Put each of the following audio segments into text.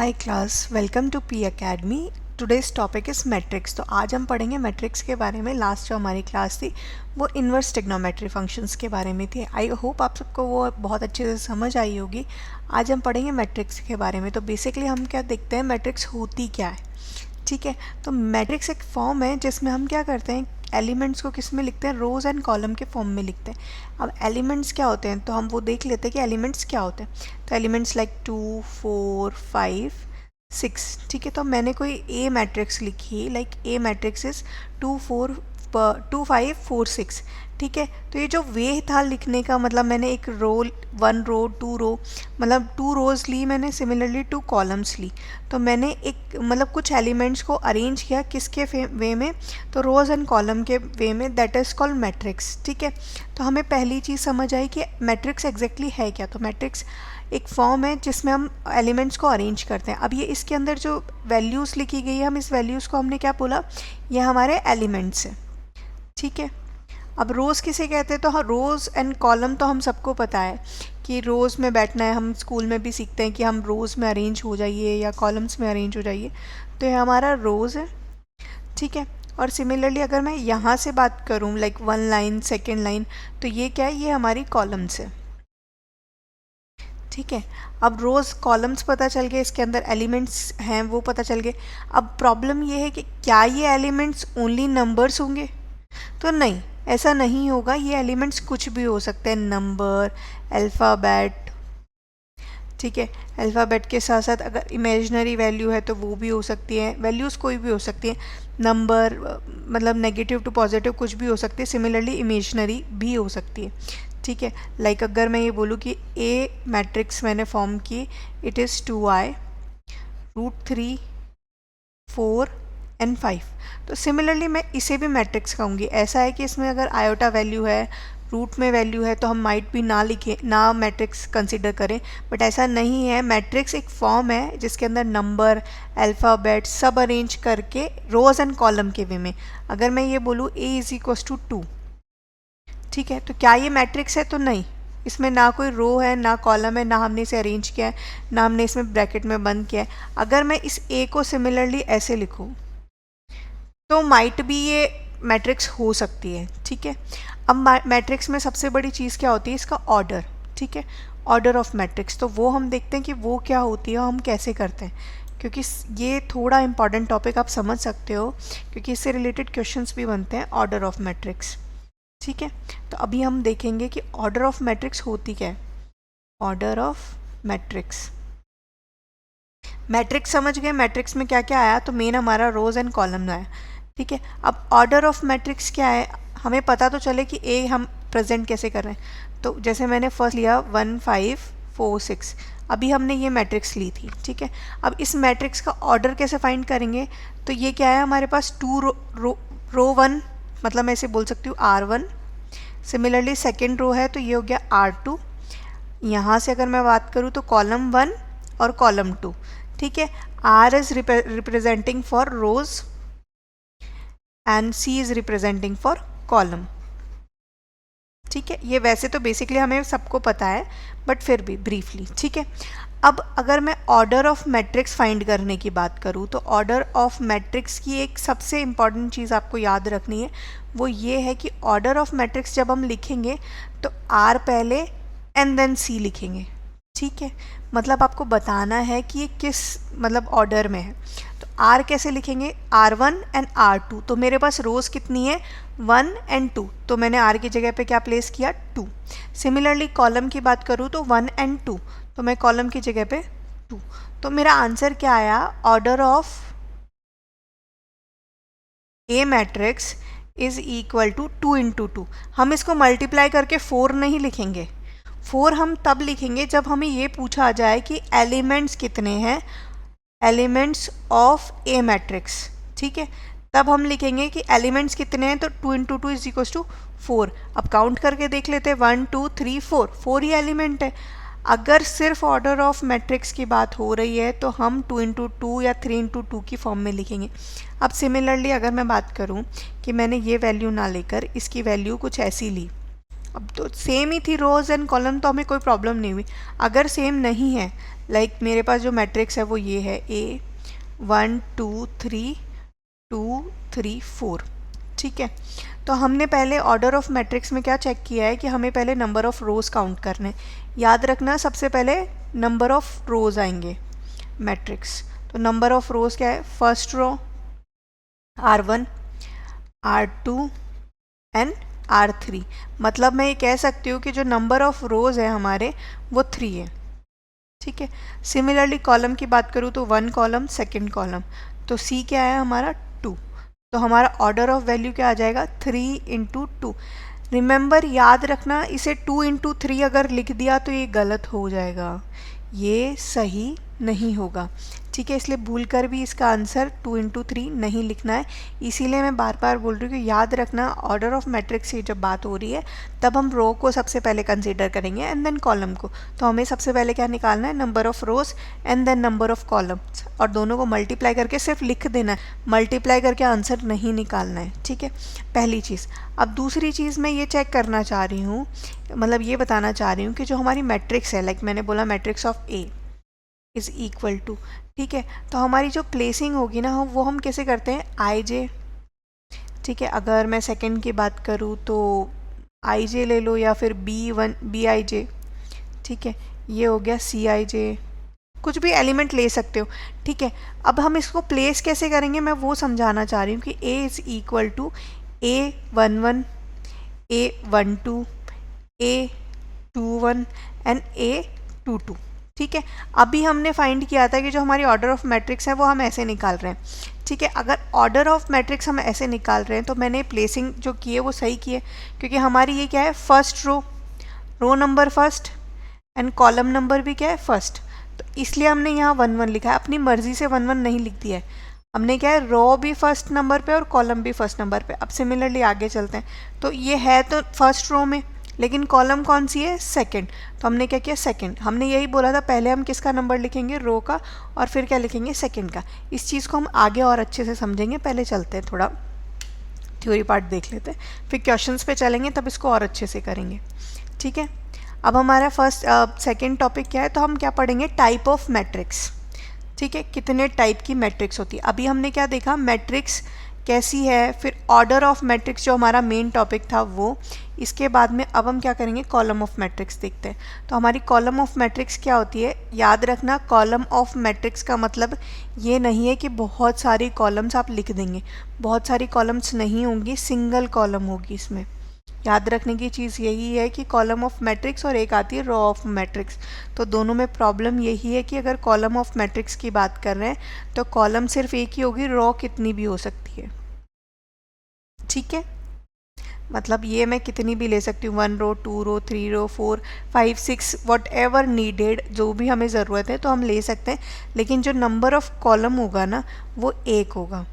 Hi class, welcome to P academy. Today's topic is matrix. तो आज हम पढ़ेंगे मैट्रिक्स के बारे में। लास्ट जो हमारी क्लास थी वो इन्वर्स ट्रिग्नोमेट्री फंक्शंस के बारे में थी। आई होप आप सबको वो बहुत अच्छे से समझ आई होगी। आज हम पढ़ेंगे मैट्रिक्स के बारे में। तो बेसिकली हम क्या देखते हैं, मैट्रिक्स होती क्या है। ठीक है, तो मैट्रिक्स एक फॉर्म है जिसमें हम क्या करते हैं, एलिमेंट्स को किस में लिखते हैं, रोज़ एंड कॉलम के फॉर्म में लिखते हैं। अब एलिमेंट्स क्या होते हैं तो हम वो देख लेते हैं कि एलिमेंट्स क्या होते हैं। तो एलिमेंट्स लाइक 2, 4, 5, 6। ठीक है, तो मैंने कोई ए मैट्रिक्स लिखी, लाइक ए मैट्रिक्स इज़ 2, 4, 2, 5, 4, 6। ठीक है, तो ये जो वे था लिखने का, मतलब मैंने एक रो, 1 रो, 2 रो, मतलब 2 रोज़ ली मैंने, सिमिलरली 2 कॉलम्स ली। तो मैंने एक मतलब कुछ एलिमेंट्स को अरेंज किया किसके वे में, तो रोज़ एंड कॉलम के वे में, दैट इज़ कॉल्ड मैट्रिक्स। ठीक है, तो हमें पहली चीज़ समझ आई कि मैट्रिक्स एग्जैक्टली है क्या। तो मैट्रिक्स एक फॉर्म है जिसमें हम एलिमेंट्स को अरेंज करते हैं। अब ये इसके अंदर जो वैल्यूज़ लिखी गई है, हम इस वैल्यूज़ को हमने क्या बोला, ये हमारे एलिमेंट्स हैं। ठीक है, अब रोज़ किसे कहते हैं, तो हाँ, रोज़ एंड कॉलम तो हम सबको पता है कि रोज़ में बैठना है। हम स्कूल में भी सीखते हैं कि हम रोज़ में अरेंज हो जाइए या कॉलम्स में अरेंज हो जाइए। तो ये हमारा रोज़ है। ठीक है, और सिमिलरली अगर मैं यहाँ से बात करूँ, लाइक 1 लाइन, 2nd लाइन, तो ये क्या है, ये हमारी कॉलम्स है। ठीक है, अब रोज़ कॉलम्स पता चल गए, इसके अंदर एलिमेंट्स हैं वो पता चल गए। अब प्रॉब्लम ये है कि क्या ये एलिमेंट्स ओनली नंबर्स होंगे, तो नहीं, ऐसा नहीं होगा। ये एलिमेंट्स कुछ भी हो सकते हैं, नंबर, अल्फ़ाबेट। ठीक है, अल्फ़ाबेट के साथ साथ अगर इमेजिनरी वैल्यू है तो वो भी हो सकती है, वैल्यूज़ कोई भी हो सकती है। नंबर मतलब नेगेटिव टू पॉजिटिव कुछ भी हो सकती है, सिमिलरली इमेजिनरी भी हो सकती है। ठीक है, लाइक अगर मैं ये बोलूँ कि ए मैट्रिक्स मैंने फॉर्म की, इट इज़ 2i √3, 4 एंड 5। तो सिमिलरली मैं इसे भी मैट्रिक्स कहूँगी। ऐसा है कि इसमें अगर आयोटा वैल्यू है, रूट में वैल्यू है, तो हम माइट भी ना लिखें, ना मैट्रिक्स कंसिडर करें, बट ऐसा नहीं है। मैट्रिक्स एक फॉर्म है जिसके अंदर नंबर, अल्फ़ाबेट सब अरेंज करके रोज़ एंड कॉलम के वे में। अगर मैं ये बोलूँ a = 2, ठीक है, तो क्या ये मैट्रिक्स है, तो नहीं। इसमें ना कोई रो है ना कॉलम है, ना हमने इसे अरेंज किया है, ना हमने इसमें ब्रैकेट में बंद किया है। अगर मैं इस a को सिमिलरली ऐसे लिखूँ तो माइट भी ये मैट्रिक्स हो सकती है। ठीक है, अब मैट्रिक्स में सबसे बड़ी चीज़ क्या होती है, इसका ऑर्डर। ठीक है, ऑर्डर ऑफ मैट्रिक्स, तो वो हम देखते हैं कि वो क्या होती है, हम कैसे करते हैं, क्योंकि ये थोड़ा इंपॉर्टेंट टॉपिक आप समझ सकते हो, क्योंकि इससे रिलेटेड क्वेश्चंस भी बनते हैं, ऑर्डर ऑफ मैट्रिक्स। ठीक है, तो अभी हम देखेंगे कि ऑर्डर ऑफ मैट्रिक्स होती क्या है। ऑर्डर ऑफ मैट्रिक्स, मैट्रिक्स समझ गए, मैट्रिक्स में क्या क्या आया, तो मेन हमारा रोज़ एंड कॉलम आया। ठीक है, अब ऑर्डर ऑफ मैट्रिक्स क्या है, हमें पता तो चले कि ए हम प्रेजेंट कैसे कर रहे हैं। तो जैसे मैंने फर्स्ट लिया 1, 5, 4, 6, अभी हमने ये मैट्रिक्स ली थी। ठीक है, अब इस मैट्रिक्स का ऑर्डर कैसे फाइंड करेंगे, तो ये क्या है, हमारे पास 2 रो 1, मतलब मैं इसे बोल सकती हूँ R1। सिमिलरली सेकेंड रो है तो ये हो गया R2। यहाँ से अगर मैं बात करूँ तो कॉलम 1 और कॉलम 2। ठीक है, R is representing for rows and C is representing for column. ठीक है, ये वैसे तो बेसिकली हमें सबको पता है, बट फिर भी ब्रीफली। ठीक है, अब अगर मैं ऑर्डर ऑफ मैट्रिक्स फाइंड करने की बात करूँ, तो ऑर्डर ऑफ मैट्रिक्स की एक सबसे इम्पॉर्टेंट चीज़ आपको याद रखनी है, वो ये है कि ऑर्डर ऑफ मैट्रिक्स जब हम लिखेंगे तो R पहले एंड देन C लिखेंगे। ठीक है, मतलब आपको बताना है कि ये किस मतलब ऑर्डर में है। तो R कैसे लिखेंगे, R1 एंड R2। तो मेरे पास रोज़ कितनी है, 1 एंड 2, तो मैंने R की जगह पे क्या प्लेस किया, 2। सिमिलरली कॉलम की बात करूँ तो 1 एंड 2, तो मैं कॉलम की जगह पे 2। तो मेरा आंसर क्या आया, order of a matrix is equal to 2 × 2। हम इसको मल्टीप्लाई करके 4 नहीं लिखेंगे, 4 हम तब लिखेंगे जब हमें ये पूछा जाए कि एलिमेंट्स कितने हैं, एलिमेंट्स ऑफ ए मैट्रिक्स। ठीक है, तब हम लिखेंगे कि एलिमेंट्स कितने हैं, तो 2 × 2 = 4। अब काउंट करके देख लेते हैं, 1, 2, 3, 4, 4 ही एलिमेंट है। अगर सिर्फ ऑर्डर ऑफ मैट्रिक्स की बात हो रही है तो हम 2 × 2 या 3 × 2 की फॉर्म में लिखेंगे। अब सिमिलरली अगर मैं बात करूं कि मैंने ये वैल्यू ना लेकर इसकी वैल्यू कुछ ऐसी ली, अब तो सेम ही थी रोज़ एंड कॉलम, तो हमें कोई प्रॉब्लम नहीं हुई। अगर सेम नहीं है, लाइक मेरे पास जो मैट्रिक्स है वो ये है ए 1 2 3 2 3 4, ठीक है। तो हमने पहले ऑर्डर ऑफ मैट्रिक्स में क्या चेक किया है कि हमें पहले नंबर ऑफ़ रोज़ काउंट करने हैं। याद रखना सबसे पहले नंबर ऑफ़ रोज़ आएंगे मैट्रिक्स। तो नंबर ऑफ़ रोज़ क्या है, first row R1 R2 and R3। मतलब मैं ये कह सकती हूँ कि जो नंबर ऑफ़ रोज़ है हमारे वो 3 है, ठीक है। सिमिलरली कॉलम की बात करूँ तो 1 कॉलम सेकंड कॉलम, तो C क्या है हमारा 2। तो हमारा ऑर्डर ऑफ वैल्यू क्या आ जाएगा 3 इंटू 2। रिमेंबर याद रखना, इसे 2 इंटू 3 अगर लिख दिया तो ये गलत हो जाएगा, ये सही नहीं होगा, ठीक है। इसलिए भूल कर भी इसका आंसर 2 इंटू 3 नहीं लिखना है। इसीलिए मैं बार बार बोल रही हूँ कि याद रखना ऑर्डर ऑफ मैट्रिक्स की जब बात हो रही है तब हम रो को सबसे पहले कंसीडर करेंगे एंड देन कॉलम को। तो हमें सबसे पहले क्या निकालना है, number of rows and then number of columns, और दोनों को मल्टीप्लाई करके सिर्फ लिख देना है, मल्टीप्लाई करके आंसर नहीं निकालना है, ठीक है, पहली चीज़। अब दूसरी चीज़ मैं ये चेक करना चाह रही हूँ, मतलब ये बताना चाह रही हूँ कि जो हमारी मैट्रिक्स है, लाइक मैंने बोला matrix of A is equal to, ठीक है। तो हमारी जो प्लेसिंग होगी ना वो हम कैसे करते हैं, आई जे, ठीक है। अगर मैं सेकंड की बात करूँ तो आई जे ले लो, या फिर बी आई जे, ठीक है। ये हो गया सी आई जे, कुछ भी एलिमेंट ले सकते हो, ठीक है। अब हम इसको प्लेस कैसे करेंगे मैं वो समझाना चाह रही हूँ कि A is equal to A11 A12 A21 and A22, ठीक है। अभी हमने फाइंड किया था कि जो हमारी ऑर्डर ऑफ मैट्रिक्स है वो हम ऐसे निकाल रहे हैं, ठीक है। अगर ऑर्डर ऑफ मैट्रिक्स हम ऐसे निकाल रहे हैं तो मैंने प्लेसिंग जो की है वो सही की है, क्योंकि हमारी ये क्या है, first row number first and column number भी क्या है फर्स्ट, तो इसलिए हमने यहाँ 1 1 लिखा है। अपनी मर्जी से 1 1 नहीं लिख दिया है, हमने क्या है, रो भी फर्स्ट नंबर पे और कॉलम भी फर्स्ट नंबर पे। अब सिमिलरली आगे चलते हैं, तो ये है तो फर्स्ट रो में, लेकिन कॉलम कौन सी है, सेकंड, तो हमने क्या किया, सेकंड। हमने यही बोला था पहले हम किसका नंबर लिखेंगे, रो का, और फिर क्या लिखेंगे, सेकंड का। इस चीज़ को हम आगे और अच्छे से समझेंगे, पहले चलते हैं थोड़ा थ्योरी पार्ट देख लेते हैं, फिर क्वेश्चंस पे चलेंगे तब इसको और अच्छे से करेंगे, ठीक है। अब हमारा सेकंड टॉपिक क्या है, तो हम क्या पढ़ेंगे, टाइप ऑफ मैट्रिक्स, ठीक है। कितने टाइप की मैट्रिक्स होती है, अभी हमने क्या देखा, मैट्रिक्स कैसी है, फिर ऑर्डर ऑफ मैट्रिक्स जो हमारा मेन टॉपिक था वो। इसके बाद में अब हम क्या करेंगे, कॉलम ऑफ मैट्रिक्स देखते हैं। तो हमारी कॉलम ऑफ मैट्रिक्स क्या होती है, याद रखना कॉलम ऑफ मैट्रिक्स का मतलब ये नहीं है कि बहुत सारी कॉलम्स आप लिख देंगे, बहुत सारी कॉलम्स नहीं होंगी, सिंगल कॉलम होगी इसमें। याद रखने की चीज़ यही है कि कॉलम ऑफ मैट्रिक्स और एक आती है रो ऑफ मैट्रिक्स, तो दोनों में प्रॉब्लम यही है कि अगर कॉलम ऑफ मैट्रिक्स की बात कर रहे हैं तो कॉलम सिर्फ एक ही होगी, रो कितनी भी हो सकती है, ठीक है। मतलब ये मैं कितनी भी ले सकती हूँ, 1 रो 2 रो 3 रो 4 5 6 वट एवर नीडेड, जो भी हमें ज़रूरत है तो हम ले सकते हैं, लेकिन जो नंबर ऑफ कॉलम होगा ना वो एक होगा।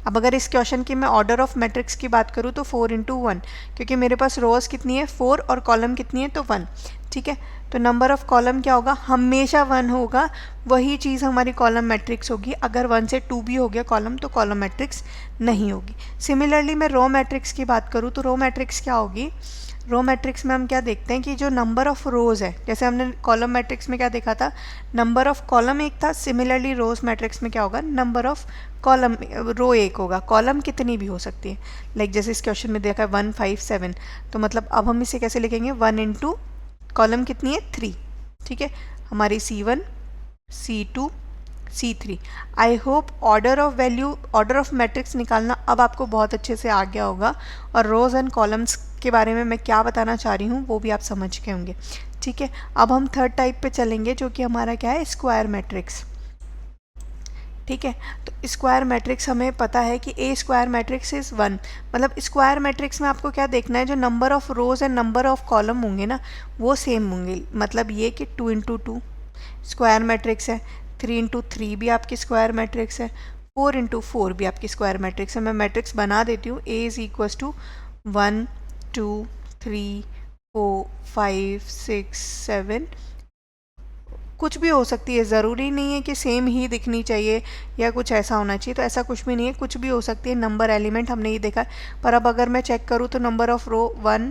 अब अगर इस क्वेश्चन की मैं ऑर्डर ऑफ मैट्रिक्स की बात करूँ तो 4 इंटू 1, क्योंकि मेरे पास रोज़ कितनी है 4 और कॉलम कितनी है तो 1, ठीक है। तो नंबर ऑफ़ कॉलम क्या होगा, हमेशा 1 होगा, वही चीज़ हमारी कॉलम मैट्रिक्स होगी। अगर 1 से 2 भी हो गया कॉलम तो कॉलम मैट्रिक्स नहीं होगी। सिमिलरली मैं रो मैट्रिक्स की बात करूँ तो रो मैट्रिक्स क्या होगी, रो मैट्रिक्स में हम क्या देखते हैं कि जो नंबर ऑफ़ रोज़ है, जैसे हमने कॉलम मैट्रिक्स में क्या देखा था, नंबर ऑफ़ कॉलम एक था, सिमिलरली रोज़ मैट्रिक्स में क्या होगा, नंबर ऑफ़ कॉलम रो एक होगा, कॉलम कितनी भी हो सकती है। लाइक जैसे इस क्वेश्चन में देखा है 1 5 7, तो मतलब अब हम इसे कैसे लिखेंगे, 1 इंटू कॉलम कितनी है 3, ठीक है, हमारी C1 C2 C3। I hope order of value, order of matrix निकालना अब आपको बहुत अच्छे से आ गया होगा, और रोज़ एंड कॉलम्स के बारे में मैं क्या बताना चाह रही हूँ वो भी आप समझ गए होंगे, ठीक है। अब हम थर्ड टाइप पे चलेंगे जो कि हमारा क्या है, स्क्वायर मैट्रिक्स, ठीक है। तो स्क्वायर मैट्रिक्स हमें पता है कि ए स्क्वायर मैट्रिक्स इज़ 1, मतलब स्क्वायर मैट्रिक्स में आपको क्या देखना है, जो number of rows and number of column होंगे ना वो सेम होंगे। मतलब ये कि 2 इंटू 2 स्क्वायर मैट्रिक्स है, 3 इंटू 3 भी आपकी स्क्वायर मैट्रिक्स है, 4 इंटू 4 भी आपकी स्क्वायर मैट्रिक्स है। मैं मैट्रिक्स बना देती हूँ, ए इज़ इक्वल्स टू 1 2 3 4 5 6 7 कुछ भी हो सकती है, ज़रूरी नहीं है कि सेम ही दिखनी चाहिए या कुछ ऐसा होना चाहिए, तो ऐसा कुछ भी नहीं है, कुछ भी हो सकती है। नंबर एलिमेंट हमने ये देखा, पर अब अगर मैं चेक करूँ तो नंबर ऑफ़ रो 1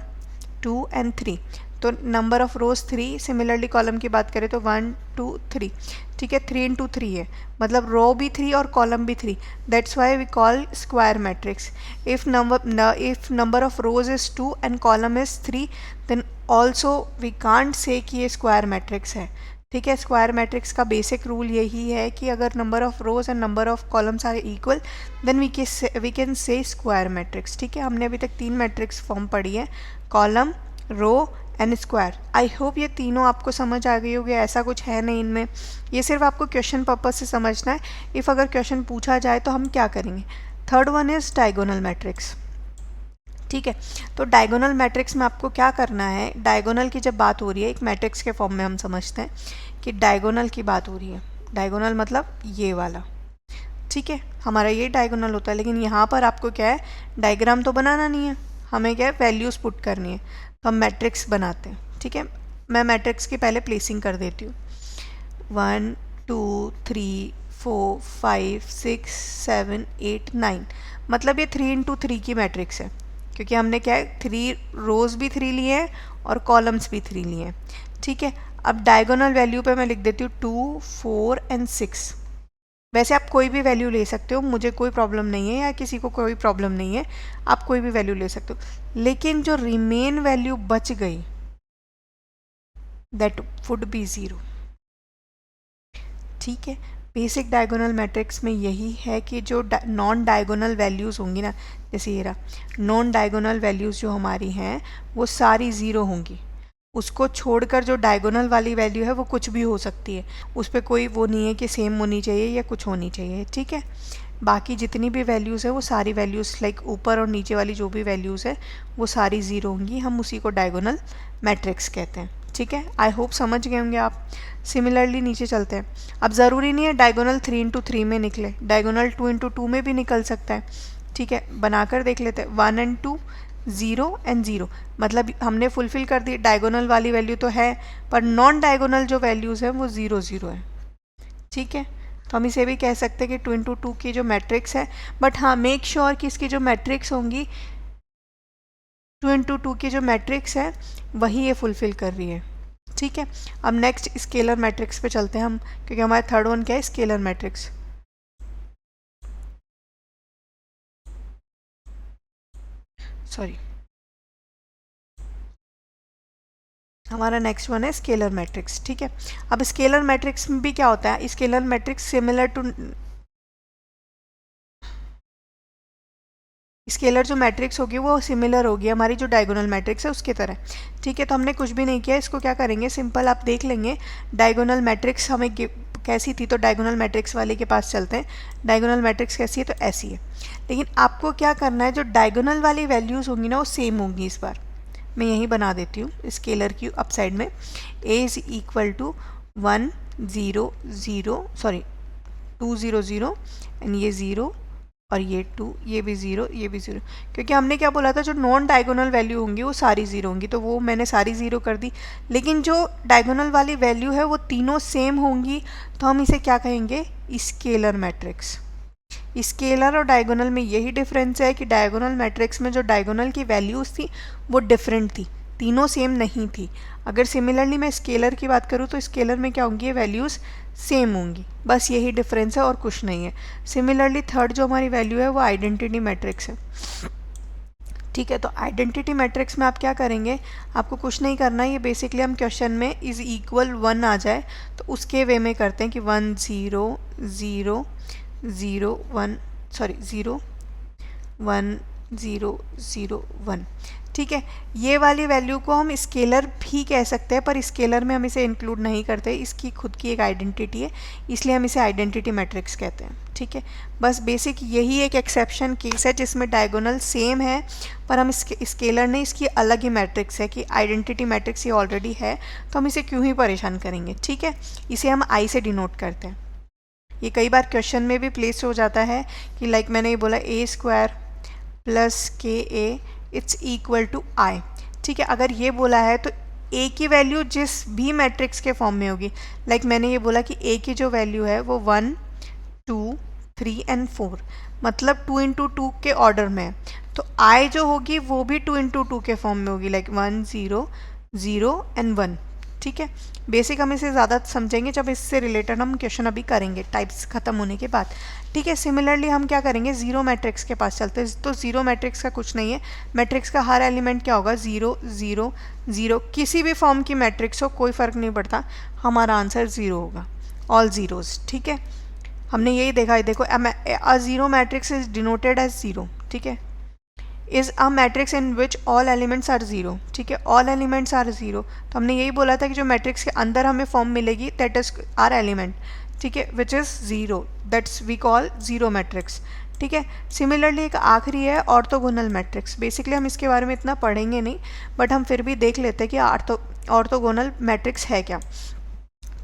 2 एंड 3, तो number of rows 3, similarly column की बात करें तो 1 2 3, ठीक है, 3 इंटू 3 है, मतलब रो भी 3 और कॉलम भी 3, that's why we call square matrix. If number of rows is 2 and column is 3, then also we can't say कि ये स्क्वायर मैट्रिक्स है, ठीक है। स्क्वायर मैट्रिक्स का बेसिक रूल यही है कि अगर number of rows and number of columns are equal then we can say square matrix, ठीक है। हमने अभी तक 3 मैट्रिक्स फॉर्म पढ़ी है, column, row and square. I hope ये तीनों आपको समझ आ गई होगी, ऐसा कुछ है नहीं इनमें, ये सिर्फ आपको क्वेश्चन पर्पज से समझना है। इफ़ अगर क्वेश्चन पूछा जाए तो हम क्या करेंगे। Third one is diagonal matrix, ठीक है। तो डायगोनल मैट्रिक्स में आपको क्या करना है, डायगोनल की जब बात हो रही है, एक मैट्रिक्स के फॉर्म में हम समझते हैं कि डायगोनल की बात हो रही है, डायगोनल मतलब ये वाला, ठीक है, हमारा ये डायगोनल होता है। लेकिन यहाँ पर आपको क्या है, डायग्राम तो बनाना नहीं है, हमें क्या है, वैल्यूज़ पुट करनी है, तो हम मैट्रिक्स बनाते हैं, ठीक है। मैं मैट्रिक्स की पहले प्लेसिंग कर देती हूँ, 1 2 3 4 5 6 7 8 9, मतलब ये 3 इंटू 3 की मैट्रिक्स है, क्योंकि हमने क्या है, 3 रोज़ भी 3 लिए हैं और कॉलम्स भी 3 लिए हैं, ठीक है। अब डायगोनल वैल्यू पे मैं लिख देती हूँ 2 4 एंड 6। वैसे आप कोई भी वैल्यू ले सकते हो, मुझे कोई प्रॉब्लम नहीं है या किसी को कोई प्रॉब्लम नहीं है, आप कोई भी वैल्यू ले सकते हो। लेकिन जो रिमेन वैल्यू बच गई दैट वुड बी 0, ठीक है। बेसिक डायगोनल मैट्रिक्स में यही है कि जो नॉन डायगोनल वैल्यूज़ होंगी ना, जैसे ये रहा, नॉन डायगोनल वैल्यूज़ जो हमारी हैं वो सारी ज़ीरो होंगी, उसको छोड़कर जो डायगोनल वाली वैल्यू है वो कुछ भी हो सकती है, उस पर कोई वो नहीं है कि सेम होनी चाहिए या कुछ होनी चाहिए, ठीक है। बाकी जितनी भी वैल्यूज़ है वो सारी वैल्यूज़ लाइक ऊपर और नीचे वाली जो भी वैल्यूज़ है वो सारी ज़ीरो होंगी, हम उसी को डायगोनल मैट्रिक्स कहते हैं, ठीक है। आई होप समझ गए होंगे आप। सिमिलरली नीचे चलते हैं। अब ज़रूरी नहीं है डायगोनल 3 इंटू 3 में निकले, डायगोनल 2 इंटू 2 में भी निकल सकता है, ठीक है। बनाकर देख लेते हैं, 1 एंड 2 0 एंड 0, मतलब हमने फुलफ़िल कर दी, डायगोनल वाली वैल्यू तो है पर नॉन डायगोनल जो वैल्यूज़ हैं वो 0 0 है, ठीक है। तो हम इसे भी कह सकते हैं कि 2 इंटू 2 की जो मैट्रिक्स है, बट हाँ मेक श्योर कि इसकी जो मैट्रिक्स होंगी 2 इंटू 2 की जो मैट्रिक्स है वही ये फुलफ़िल कर रही है, ठीक है। अब नेक्स्ट स्केलर मैट्रिक्स पे चलते हैं हम, क्योंकि हमारा थर्ड वन क्या है, स्केलर मैट्रिक्स। सॉरी, हमारा नेक्स्ट वन है स्केलर मैट्रिक्स, ठीक है। अब स्केलर मैट्रिक्स में भी क्या होता है, scalar matrix similar to scalar जो मैट्रिक्स होगी वो सिमिलर होगी हमारी जो डायगोनल मैट्रिक्स है उसके तरह, ठीक है। तो हमने कुछ भी नहीं किया, इसको क्या करेंगे, सिंपल आप देख लेंगे डायगोनल मैट्रिक्स हमें कैसी थी, तो डायगोनल मैट्रिक्स वाले के पास चलते हैं। डायगोनल मैट्रिक्स कैसी है, तो ऐसी है, लेकिन आपको क्या करना है, जो डायगोनल वाली वैल्यूज़ होंगी ना वो सेम होंगी। इस बार मैं यही बना देती हूँ स्केलर की अप साइड में, A is equal to 1 0 0 sorry 2 0 0 and ये 0 और ये 2, ये भी 0, ये भी 0, क्योंकि हमने क्या बोला था, जो नॉन डायगोनल वैल्यू होंगी वो सारी 0 होंगी, तो वो मैंने सारी 0 कर दी। लेकिन जो डायगोनल वाली वैल्यू है वो तीनों सेम होंगी, तो हम इसे क्या कहेंगे, स्केलर मैट्रिक्स। स्केलर और डायगोनल में यही डिफरेंस है कि डायगोनल मैट्रिक्स में जो डायगोनल की वैल्यूज़ थी वो डिफरेंट थी, तीनों सेम नहीं थी। अगर सिमिलरली मैं स्केलर की बात करूँ तो स्केलर में क्या होंगी, वैल्यूज़ सेम होंगी, बस यही डिफरेंस है और कुछ नहीं है। सिमिलरली थर्ड जो हमारी वैल्यू है वो आइडेंटिटी मैट्रिक्स है, ठीक है। तो आइडेंटिटी मैट्रिक्स में आप क्या करेंगे, आपको कुछ नहीं करना, ये बेसिकली हम क्वेश्चन में इज़ इक्वल 1 आ जाए तो उसके वे में करते हैं कि 1 0 0 0 1 सॉरी 0 1 0 0 1, ठीक है। ये वाली वैल्यू को हम स्केलर भी कह सकते हैं, पर स्केलर में हम इसे इंक्लूड नहीं करते, इसकी खुद की एक आइडेंटिटी है, इसलिए हम इसे आइडेंटिटी मैट्रिक्स कहते हैं, ठीक है। बस बेसिक यही एक एक्सेप्शन केस है जिसमें डायगोनल सेम है पर हम स्केलर नहीं, इसकी अलग ही मैट्रिक्स है कि आइडेंटिटी मैट्रिक्स ये ऑलरेडी है, तो हम इसे क्यों ही परेशान करेंगे, ठीक है। इसे हम आई से डिनोट करते हैं। ये कई बार क्वेश्चन में भी प्लेस हो जाता है कि लाइक मैंने ये बोला ए स्क्वायर प्लस के ए इट्स इक्वल टू आई, ठीक है। अगर ये बोला है तो ए की वैल्यू जिस भी मैट्रिक्स के फॉर्म में होगी, लाइक मैंने ये बोला कि ए की जो वैल्यू है वो 1 2 3 एंड 4, मतलब 2 इंटू 2 के ऑर्डर में है, तो आई जो होगी वो भी 2 इंटू 2 के फॉर्म में होगी, लाइक 1 0 0 एंड 1। ठीक है, बेसिक हम इसे ज़्यादा समझेंगे जब इससे रिलेटेड हम क्वेश्चन अभी करेंगे टाइप्स ख़त्म होने के बाद। ठीक है, सिमिलरली हम क्या करेंगे, ज़ीरो मैट्रिक्स के पास चलते हैं। तो ज़ीरो मैट्रिक्स का कुछ नहीं है, मैट्रिक्स का हर एलिमेंट क्या होगा, 0 0 0, किसी भी फॉर्म की मैट्रिक्स हो कोई फ़र्क नहीं पड़ता, हमारा आंसर 0 होगा, ऑल ज़ीरोज़। ठीक है, हमने यही देखा है, देखो a zero matrix is denoted as 0। ठीक है, is a matrix in which all elements are 0। ठीक है, ऑल एलिमेंट्स आर 0, तो हमने यही बोला था कि जो मैट्रिक्स के अंदर हमें फॉर्म मिलेगी दैट इज आर एलिमेंट। ठीक है, which is 0, that's we call zero matrix. ठीक है, सिमिलरली एक आखिरी है ऑर्थोगोनल मैट्रिक्स। बेसिकली हम इसके बारे में इतना पढ़ेंगे नहीं, बट हम फिर भी देख लेते हैं कि ऑर्थोगोनल मैट्रिक्स है क्या।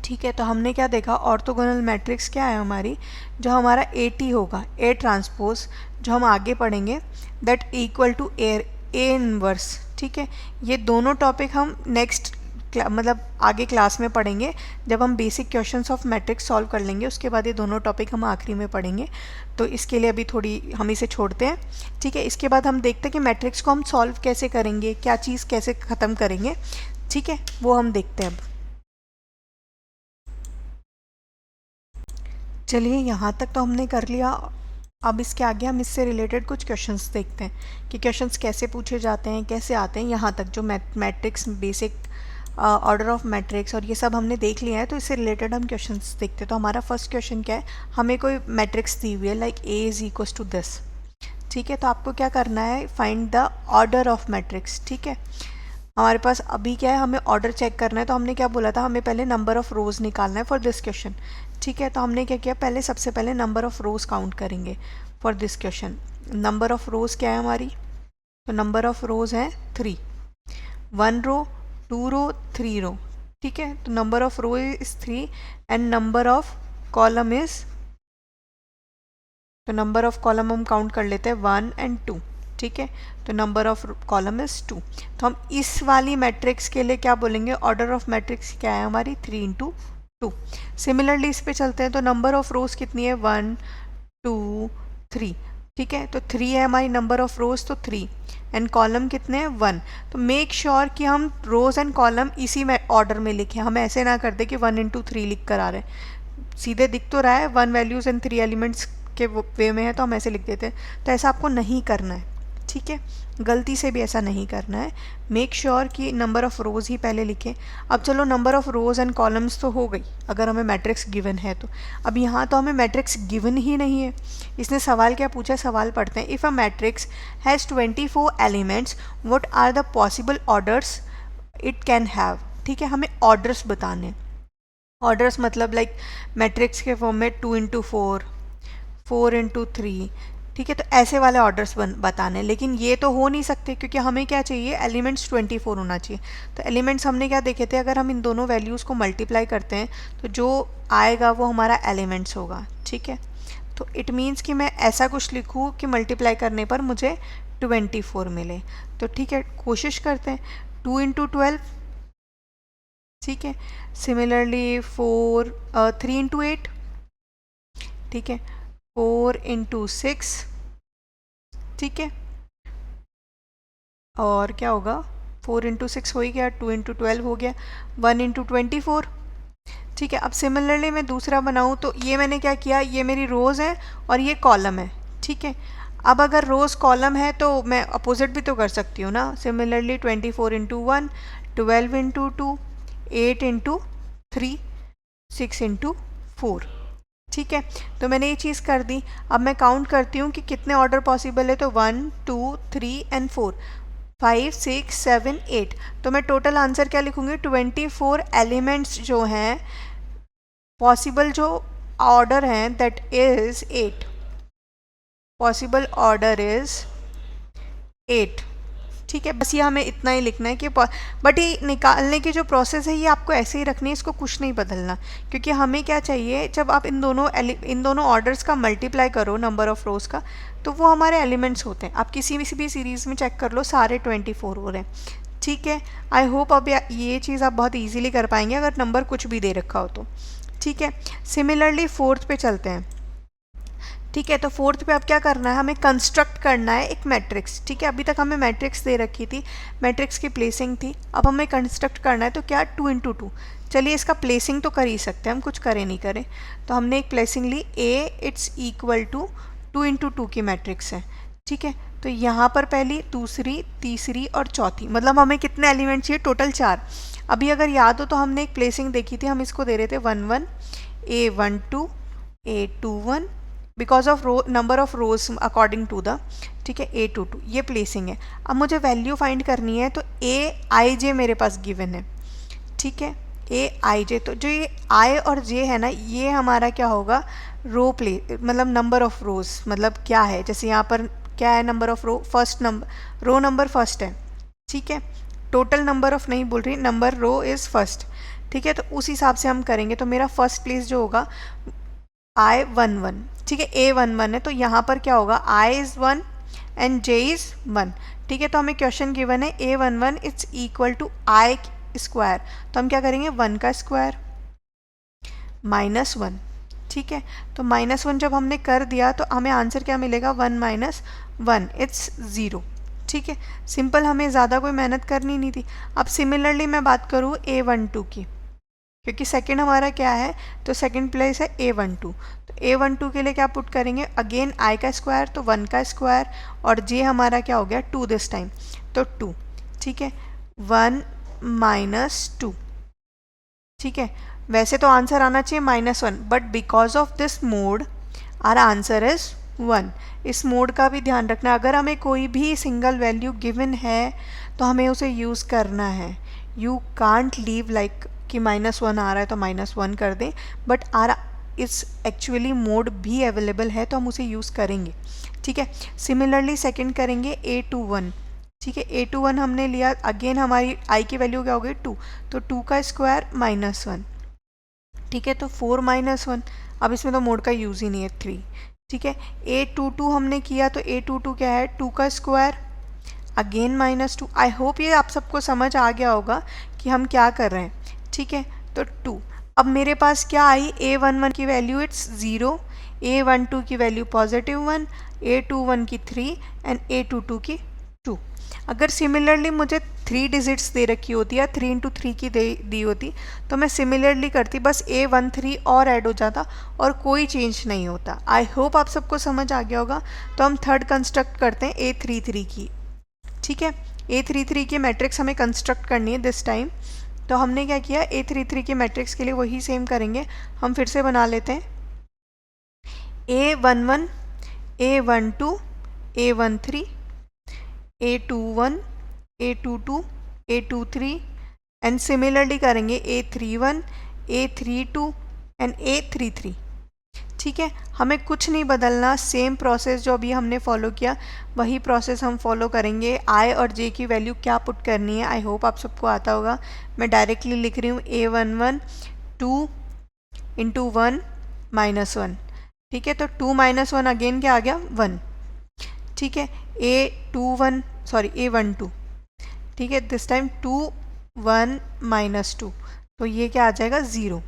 ठीक है, तो हमने क्या देखा, ऑर्थोगोनल मैट्रिक्स क्या है हमारी, जो हमारा AT होगा, ए ट्रांसपोज, जो हम आगे पढ़ेंगे, that equal to A inverse. ठीक है, ये दोनों टॉपिक हम नेक्स्ट मतलब आगे क्लास में पढ़ेंगे, जब हम basic questions of matrix solve कर लेंगे, उसके बाद ये दोनों टॉपिक हम आखिरी में पढ़ेंगे। तो इसके लिए अभी थोड़ी हम इसे छोड़ते हैं। ठीक है, इसके बाद हम देखते हैं कि मैट्रिक्स को हम सॉल्व कैसे करेंगे, क्या चीज़ कैसे ख़त्म करेंगे। ठीक है, वो हम देखते हैं अब। चलिए, यहाँ तक तो हमने कर लिया। अब इसके आगे हम इससे रिलेटेड कुछ क्वेश्चंस देखते हैं कि क्वेश्चंस कैसे पूछे जाते हैं, कैसे आते हैं। यहाँ तक जो matrix basic order of matrix और ये सब हमने देख लिया है, तो इससे रिलेटेड हम क्वेश्चंस देखते हैं। तो हमारा फर्स्ट क्वेश्चन क्या है, हमें कोई मैट्रिक्स दी हुई है like A is equals to this. ठीक है, तो आपको क्या करना है, find the order of matrix. ठीक है, हमारे पास अभी क्या है, हमें ऑर्डर चेक करना है। तो हमने क्या बोला था, हमें पहले नंबर ऑफ़ रोज़ निकालना है फॉर दिस क्वेश्चन। ठीक है, तो हमने क्या किया, पहले सबसे पहले नंबर ऑफ़ रोज़ काउंट करेंगे for this question. Number of rows क्या है हमारी, तो नंबर ऑफ़ रोज़ है 3, 1 रो 2 रो 3 रो। ठीक है, तो number of row is 3 and number of column is, तो नंबर ऑफ़ कॉलम हम काउंट कर लेते हैं 1 एंड 2। ठीक है, तो नंबर ऑफ कॉलम इज़ 2। तो हम इस वाली मैट्रिक्स के लिए क्या बोलेंगे, ऑर्डर ऑफ मैट्रिक्स क्या है हमारी, 3 इंटू 2। सिमिलरली इस पे चलते हैं, तो नंबर ऑफ रोज़ कितनी है, 1 2 3। ठीक है, तो 3 है हमारी नंबर ऑफ रोज़, तो 3 एंड कॉलम कितने हैं, 1। तो मेक श्योर कि हम रोज़ एंड कॉलम इसी में ऑर्डर में लिखें, हम ऐसे ना कर दे कि 1 इंटू 3 लिख कर आ रहे हैं। सीधे दिख तो रहा है 1 वैल्यूज़ एंड 3 एलिमेंट्स के वे में है, तो हम ऐसे लिख देते हैं। तो ऐसा आपको नहीं करना है। ठीक है, गलती से भी ऐसा नहीं करना है। मेक श्योर कि नंबर ऑफ़ रोज़ ही पहले लिखें। अब चलो, number of rows and columns तो हो गई अगर हमें मैट्रिक्स गिवन है तो। अब यहाँ तो हमें मैट्रिक्स गिवन ही नहीं है। इसने सवाल क्या पूछा, सवाल पढ़ते हैं। If a matrix has 24 elements, what are the possible orders it can have. ठीक है, हमें ऑर्डर्स बताने। ऑर्डर्स मतलब लाइक मैट्रिक्स के फॉर्म में 2 इंटू 4, 4 इंटू 3। ठीक है, तो ऐसे वाले ऑर्डर्स बताने, लेकिन ये तो हो नहीं सकते क्योंकि हमें क्या चाहिए, एलिमेंट्स 24 होना चाहिए। तो एलिमेंट्स हमने क्या देखे थे, अगर हम इन दोनों वैल्यूज़ को मल्टीप्लाई करते हैं तो जो आएगा वो हमारा एलिमेंट्स होगा। ठीक है, तो इट मीन्स कि मैं ऐसा कुछ लिखूँ कि मल्टीप्लाई करने पर मुझे 24 मिले। तो ठीक है, कोशिश करते हैं। 2 इंटू 12। ठीक है, सिमिलरली 3 इंटू 8। ठीक है, 4 इंटू 6। ठीक है, और क्या होगा, 4 इंटू 6 हो ही गया, 2 इंटू 12 हो गया, 1 इंटू 24। ठीक है, अब सिमिलरली मैं दूसरा बनाऊँ तो ये मैंने क्या किया, ये मेरी रोज़ है और ये कॉलम है। ठीक है, अब अगर रोज़ कॉलम है तो मैं अपोजिट भी तो कर सकती हूँ ना। Similarly 24 into 1, 12 into 2, 8 into 3, 6 into 4। ठीक है, तो मैंने ये चीज़ कर दी। अब मैं काउंट करती हूँ कि कितने ऑर्डर पॉसिबल है, तो 1 2 3 एंड 4, 5 6 7 8। तो मैं टोटल आंसर क्या लिखूँगी, 24 एलिमेंट्स जो हैं पॉसिबल, जो ऑर्डर हैं, that is 8। Possible order is 8। ठीक है, बस ये हमें इतना ही लिखना है कि बट ये निकालने की जो प्रोसेस है ये आपको ऐसे ही रखनी है, इसको कुछ नहीं बदलना। क्योंकि हमें क्या चाहिए, जब आप इन दोनों ऑर्डर्स का मल्टीप्लाई करो नंबर ऑफ़ रोज़ का, तो वो हमारे एलिमेंट्स होते हैं। आप किसी भी सीरीज़ में चेक कर लो, सारे 24 हो रहे हैं। ठीक है, आई होप अब ये चीज़ आप बहुत इजीली कर पाएंगे अगर नंबर कुछ भी दे रखा हो तो। ठीक है, सिमिलरली फोर्थ पे चलते हैं। ठीक है, तो फोर्थ पे अब क्या करना है, हमें कंस्ट्रक्ट करना है एक मैट्रिक्स। ठीक है, अभी तक हमें मैट्रिक्स दे रखी थी, मैट्रिक्स की प्लेसिंग थी, अब हमें कंस्ट्रक्ट करना है। तो क्या 2 इंटू 2, चलिए इसका प्लेसिंग तो कर ही सकते हैं हम, कुछ करें नहीं करें। तो हमने एक प्लेसिंग ली, A it's equal to 2 into 2 की मैट्रिक्स है। ठीक है, तो यहाँ पर पहली, दूसरी, तीसरी और चौथी, मतलब हमें कितने एलिमेंट चाहिए, टोटल 4। अभी अगर याद हो तो हमने एक प्लेसिंग देखी थी, हम इसको दे रहे थे 1 1, A12, A21, because of row number of rows according to the, ठीक है, A22, ये प्लेसिंग है। अब मुझे वैल्यू फाइंड करनी है, तो Aij मेरे पास गिवन है। ठीक है, Aij, तो जो ये I और J है ना, ये हमारा क्या होगा, रो प्ले, मतलब नंबर ऑफ रोज, मतलब क्या है, जैसे यहाँ पर क्या है, number of row, first number, row number first है। ठीक है, टोटल नंबर ऑफ नहीं बोल रही, नंबर रो इज़ फर्स्ट। ठीक है, तो उस हिसाब से हम करेंगे, तो मेरा फर्स्ट प्लेस जो होगा I11। ठीक है, A11 है, तो यहाँ पर क्या होगा, I is 1 and J is 1। ठीक है, तो हमें क्वेश्चन गिवन है A11 it's equal to I square, तो हम क्या करेंगे, 1 का स्क्वायर माइनस 1। ठीक है, तो -1 जब हमने कर दिया तो हमें आंसर क्या मिलेगा, 1 माइनस 1 इट्स 0। ठीक है, सिंपल, हमें ज़्यादा कोई मेहनत करनी नहीं थी। अब सिमिलरली मैं बात करूँ A12 की, क्योंकि सेकंड हमारा क्या है, तो सेकंड प्लेस है A12, तो A12 के लिए क्या पुट करेंगे, अगेन I का स्क्वायर, तो 1 का स्क्वायर, और J हमारा क्या हो गया, 2 दिस टाइम, तो 2। ठीक है, 1 माइनस 2। ठीक है, वैसे तो आंसर आना चाहिए -1, but because of this mode our answer is 1। इस मोड का भी ध्यान रखना, अगर हमें कोई भी सिंगल वैल्यू गिवन है तो हमें उसे यूज़ करना है। यू कांट लीव लाइक कि -1 आ रहा है तो -1 कर दें, बट आर इस एक्चुअली मोड भी अवेलेबल है तो हम उसे यूज़ करेंगे। ठीक है, सिमिलरली सेकंड करेंगे A21। ठीक है, A21 हमने लिया, अगेन हमारी I की वैल्यू क्या हो गई, 2, तो 2 का स्क्वायर -1। ठीक है, तो 4 माइनस 1, अब इसमें तो मोड का यूज़ ही नहीं है, 3। ठीक है, A22 हमने किया, तो A22 क्या है, 2 का स्क्वायर अगेन -2। आई होप ये आप सबको समझ आ गया होगा कि हम क्या कर रहे हैं। ठीक है, तो 2, अब मेरे पास क्या आई, A11 की वैल्यू इट्स 0, A12 की वैल्यू +1, A21 की 3 एंड A22 की 2। अगर सिमिलरली मुझे 3 डिजिट्स दे रखी होती या 3 इंटू 3 की दी होती तो मैं सिमिलरली करती, बस A13 और ऐड हो जाता और कोई चेंज नहीं होता। आई होप आप सबको समझ आ गया होगा। तो हम थर्ड कंस्ट्रक्ट करते हैं A33 की। ठीक है, A33 की मैट्रिक्स हमें कंस्ट्रक्ट करनी है दिस टाइम। तो हमने क्या किया, A33 की मैट्रिक्स के लिए वही सेम करेंगे, हम फिर से बना लेते हैं A11, A12, A13, A21, A22, A23 and similarly करेंगे A31, A32 एंड A33। ठीक है, हमें कुछ नहीं बदलना, सेम प्रोसेस जो अभी हमने फॉलो किया वही प्रोसेस हम फॉलो करेंगे। I और J की वैल्यू क्या पुट करनी है, आई होप आप सबको आता होगा। मैं डायरेक्टली लिख रही हूँ A11 2 इंटू 1 -1। ठीक है, तो 2 - 1 अगेन क्या आ गया, 1। ठीक है, A12, ठीक है, दिस टाइम 2 1 -2, तो ये क्या आ जाएगा, 0।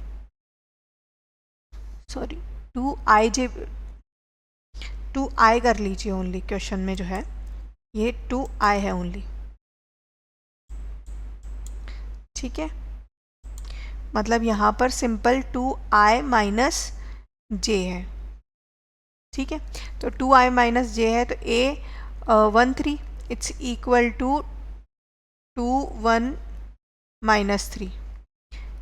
सॉरी, 2i कर लीजिए ओनली, क्वेश्चन में जो है ये 2i है ओनली। ठीक है, मतलब यहाँ पर सिंपल 2i माइनस j है। ठीक है, तो 2i माइनस j है, तो A13 इट्स इक्वल टू 2 1 -3।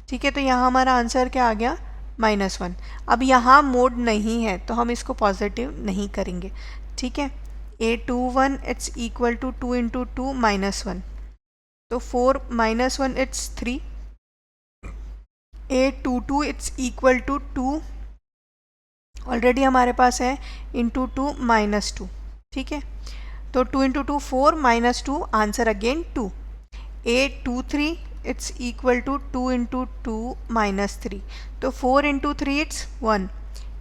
ठीक है, तो यहाँ हमारा आंसर क्या आ गया, -1। अब यहाँ मोड नहीं है तो हम इसको पॉजिटिव नहीं करेंगे। ठीक है, A21 it's equal to 2 into 2 -1, तो 4 -1 it's 3। A22 it's equal to 2, already हमारे पास है, इंटू 2 -2। ठीक है, तो 2 into 2 4 -2, answer again 2। A23 it's equal to 2 into 2 -3, तो 4 into 3 it's 1।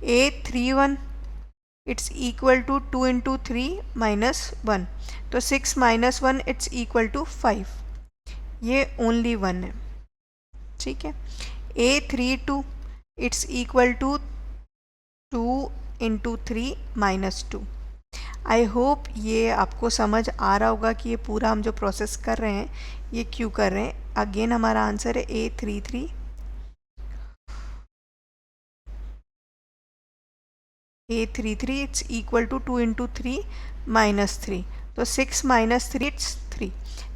A31 it's equal to 2 into 3 -1, तो 6 - 1 इट्स इक्वल टू 5। ये ओनली 1 है, ठीक है। A32 it's equal to 2 into 3 minus 2। I hope ये आपको समझ आ रहा होगा कि ये पूरा हम जो प्रोसेस कर रहे हैं ये क्यों कर रहे हैं। अगेन हमारा आंसर है A33 it's equal to 2 into 3 minus 3, तो 6 माइनस 3 इट्स 3,